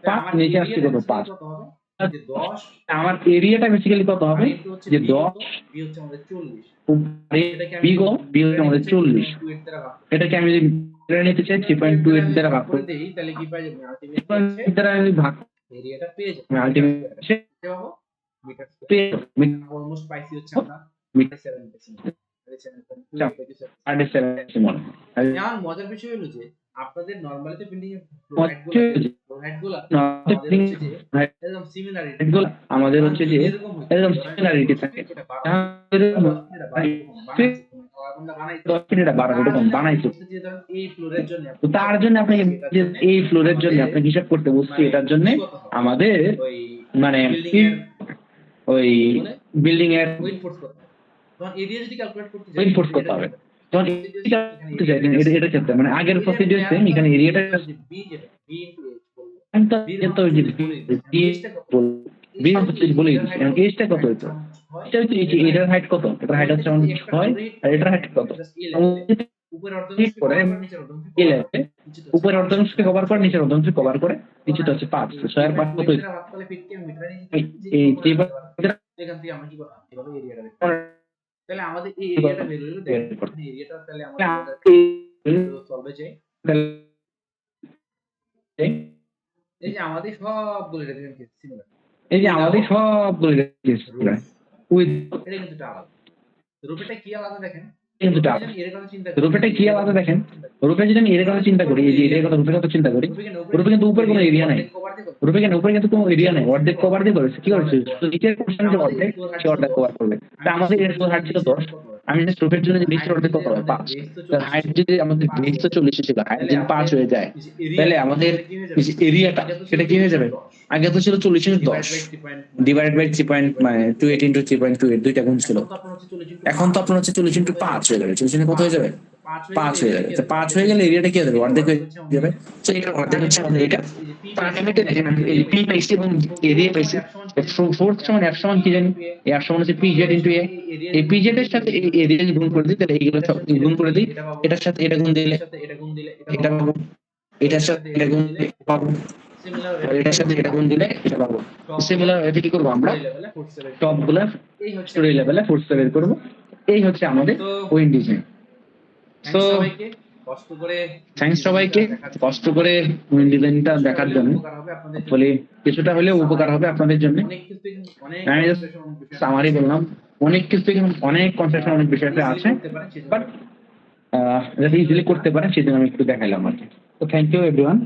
5 নিচে আসছে কত 5, কত হবে যে 10 আমার এরিয়াটা বেসিক্যালি কত হবে যে 10 বি হচ্ছে আমাদের 40 বি গো বি হচ্ছে আমাদের 40, এটাকে আমি যদি ধরে নিতে চাই 3.28 দ্বারা ভাগ করে দেই তাহলে কি পাই যাবে আলটিমেট দ্বারা আমি ভাগ এরিয়াটা পেয়ে যাবে আলটিমেট পাবো মিটার পেয়ে অলমোস্ট পাইছি হচ্ছে আমরা মিটার 7 এখন মজার বিষয় হলো যে আপনাদের নরমালিতে বিল্ডিং এর ফ্লোরহেডগুলো একদম সিমিলারিটি আমাদের হচ্ছে যে একদম সিমিলারিটি থাকে, বানাইছো এই ফ্লোরের জন্য তো তার জন্য আপনাকে এই ফ্লোরের জন্য আপনাকে হিসাব করতে বলছি, এটার জন্য আমাদের মানে ওই বিল্ডিং এর উইন্ড ফোর্স করতে হবে। তখন এরিয়া যদি ক্যালকুলেট করতে উইন্ড ফোর্স করতে হবে, তখন এটা ক্ষেত্রে মানে আগের প্রসিডিউর সেম, এখানে এরিয়াটা বি যেটা বি ইনটু এইচ বলবো আমি তো যেত যে বি হচ্ছে বলে এবং এইচটা কত হইতো, এটা হচ্ছে এই যে এটার হাইট কত, এটার হাইট হচ্ছে আমাদের 6 আর এটার হাইট কত, উপরের হিট অর্ধেক করে নিচের অর্ধেক এলাকে উপরের অর্ধাংশকে কভার করে নিচের অর্ধাংশকে কভার করে, নিচেটা হচ্ছে 5, 6 এর 5 কত হইতো তাহলে ফিট কে মিটারে এই যে এখান থেকে আমরা কি করলাম এভাবে এরিয়াটা বের করলাম। তাহলে আমাদের এই এরিয়াটা বের হলো, দেখেন এরিয়াটা তাহলে আমাদের সলভে চাই। এই যে আমাদের সবগুলো রেফারেন্স সিমিলার, এই যে আমাদের সবগুলো উইথ এটা কিন্তু আলাদা। রূপেটা কি আলাদা দেখেন, কিন্তু রূপেটা কি আলাদা দেখেন, রূপে যদি আমি এর কথা চিন্তা করি, এই যে এর কথা রূপের কথা চিন্তা করি, রূপে কিন্তু উপরে কোনো এরিয়া নাই, রূপে কিন্তু উপরে কিন্তু কোনো এরিয়া নাই, অর্ধেক কভার দিয়ে করেছে, কি করেছে তো নিচের পোর্শন যে অর্ধেক সে অর্ধেক কভার করবে। তা আমাদের এর হাইট ছিল 10, আমি জাস্ট রূপের জন্য যে বেসের অর্ধেক কত হবে 5, তার হাইট যদি আমাদের বেস তো 40 ছিল, হাইট যদি 5 হয়ে যায় তাহলে আমাদের এরিয়াটা সেটা কি হয়ে যাবে, আগে তো ছিল 40/10 ডিভাইডেড বাই 3.28 ইনটু 3.28 দুইটা গুণ ছিল, এখন তো আপনার হচ্ছে 40/5 হয়ে যাবে, 40 কত হয়ে যাবে 5 হয়ে যাবে, তো 5 হয়ে গেলে এরিয়াটা কি হয়ে যাবে অর্ধেক হয়ে যাবে, তো এটা অর্ধেক হচ্ছে আমাদের এটা পার্লামেন্টে দেখেন এই পি পাইছি এবং এরিয়া পাইছি, ফোর্থ সমান এফ সমান কি জানি, এফ সমান হচ্ছে পি জেড ইনটু এ, এই পি জেড এর সাথে এই এরিয়া গুণ করে দিই, তাহলে এইগুলো সব গুণ করে দিই, এটার সাথে এটা গুণ দিলে এটা পাবো, এটার সাথে এটা গুণ দিলে পাবো, এটার সাথে এটা গুণ দিলে এটা পাবো। সিমিলার ওয়েতে কি করবো আমরা টপ গুলা স্টোরি লেভেলে ফোর্স বের করবো, এই হচ্ছে আমাদের উইন্ড ডিজাইন। সো থ্যাঙ্কস সবাইকে কষ্ট করে উইন্ড ডিজাইনটা দেখার জন্য, বলি কিছুটা হলেও উপকার হবে আপনাদের জন্য। আমি সামারি বললাম, অনেক কিছু অনেক কনসেপশন অনেক বিষয়টা আছে, বাট যাতে ইজিলি করতে পারে সেজন্য আমি একটু দেখাইলাম আর কি। তো থ্যাংক ইউ এভরিওয়ান।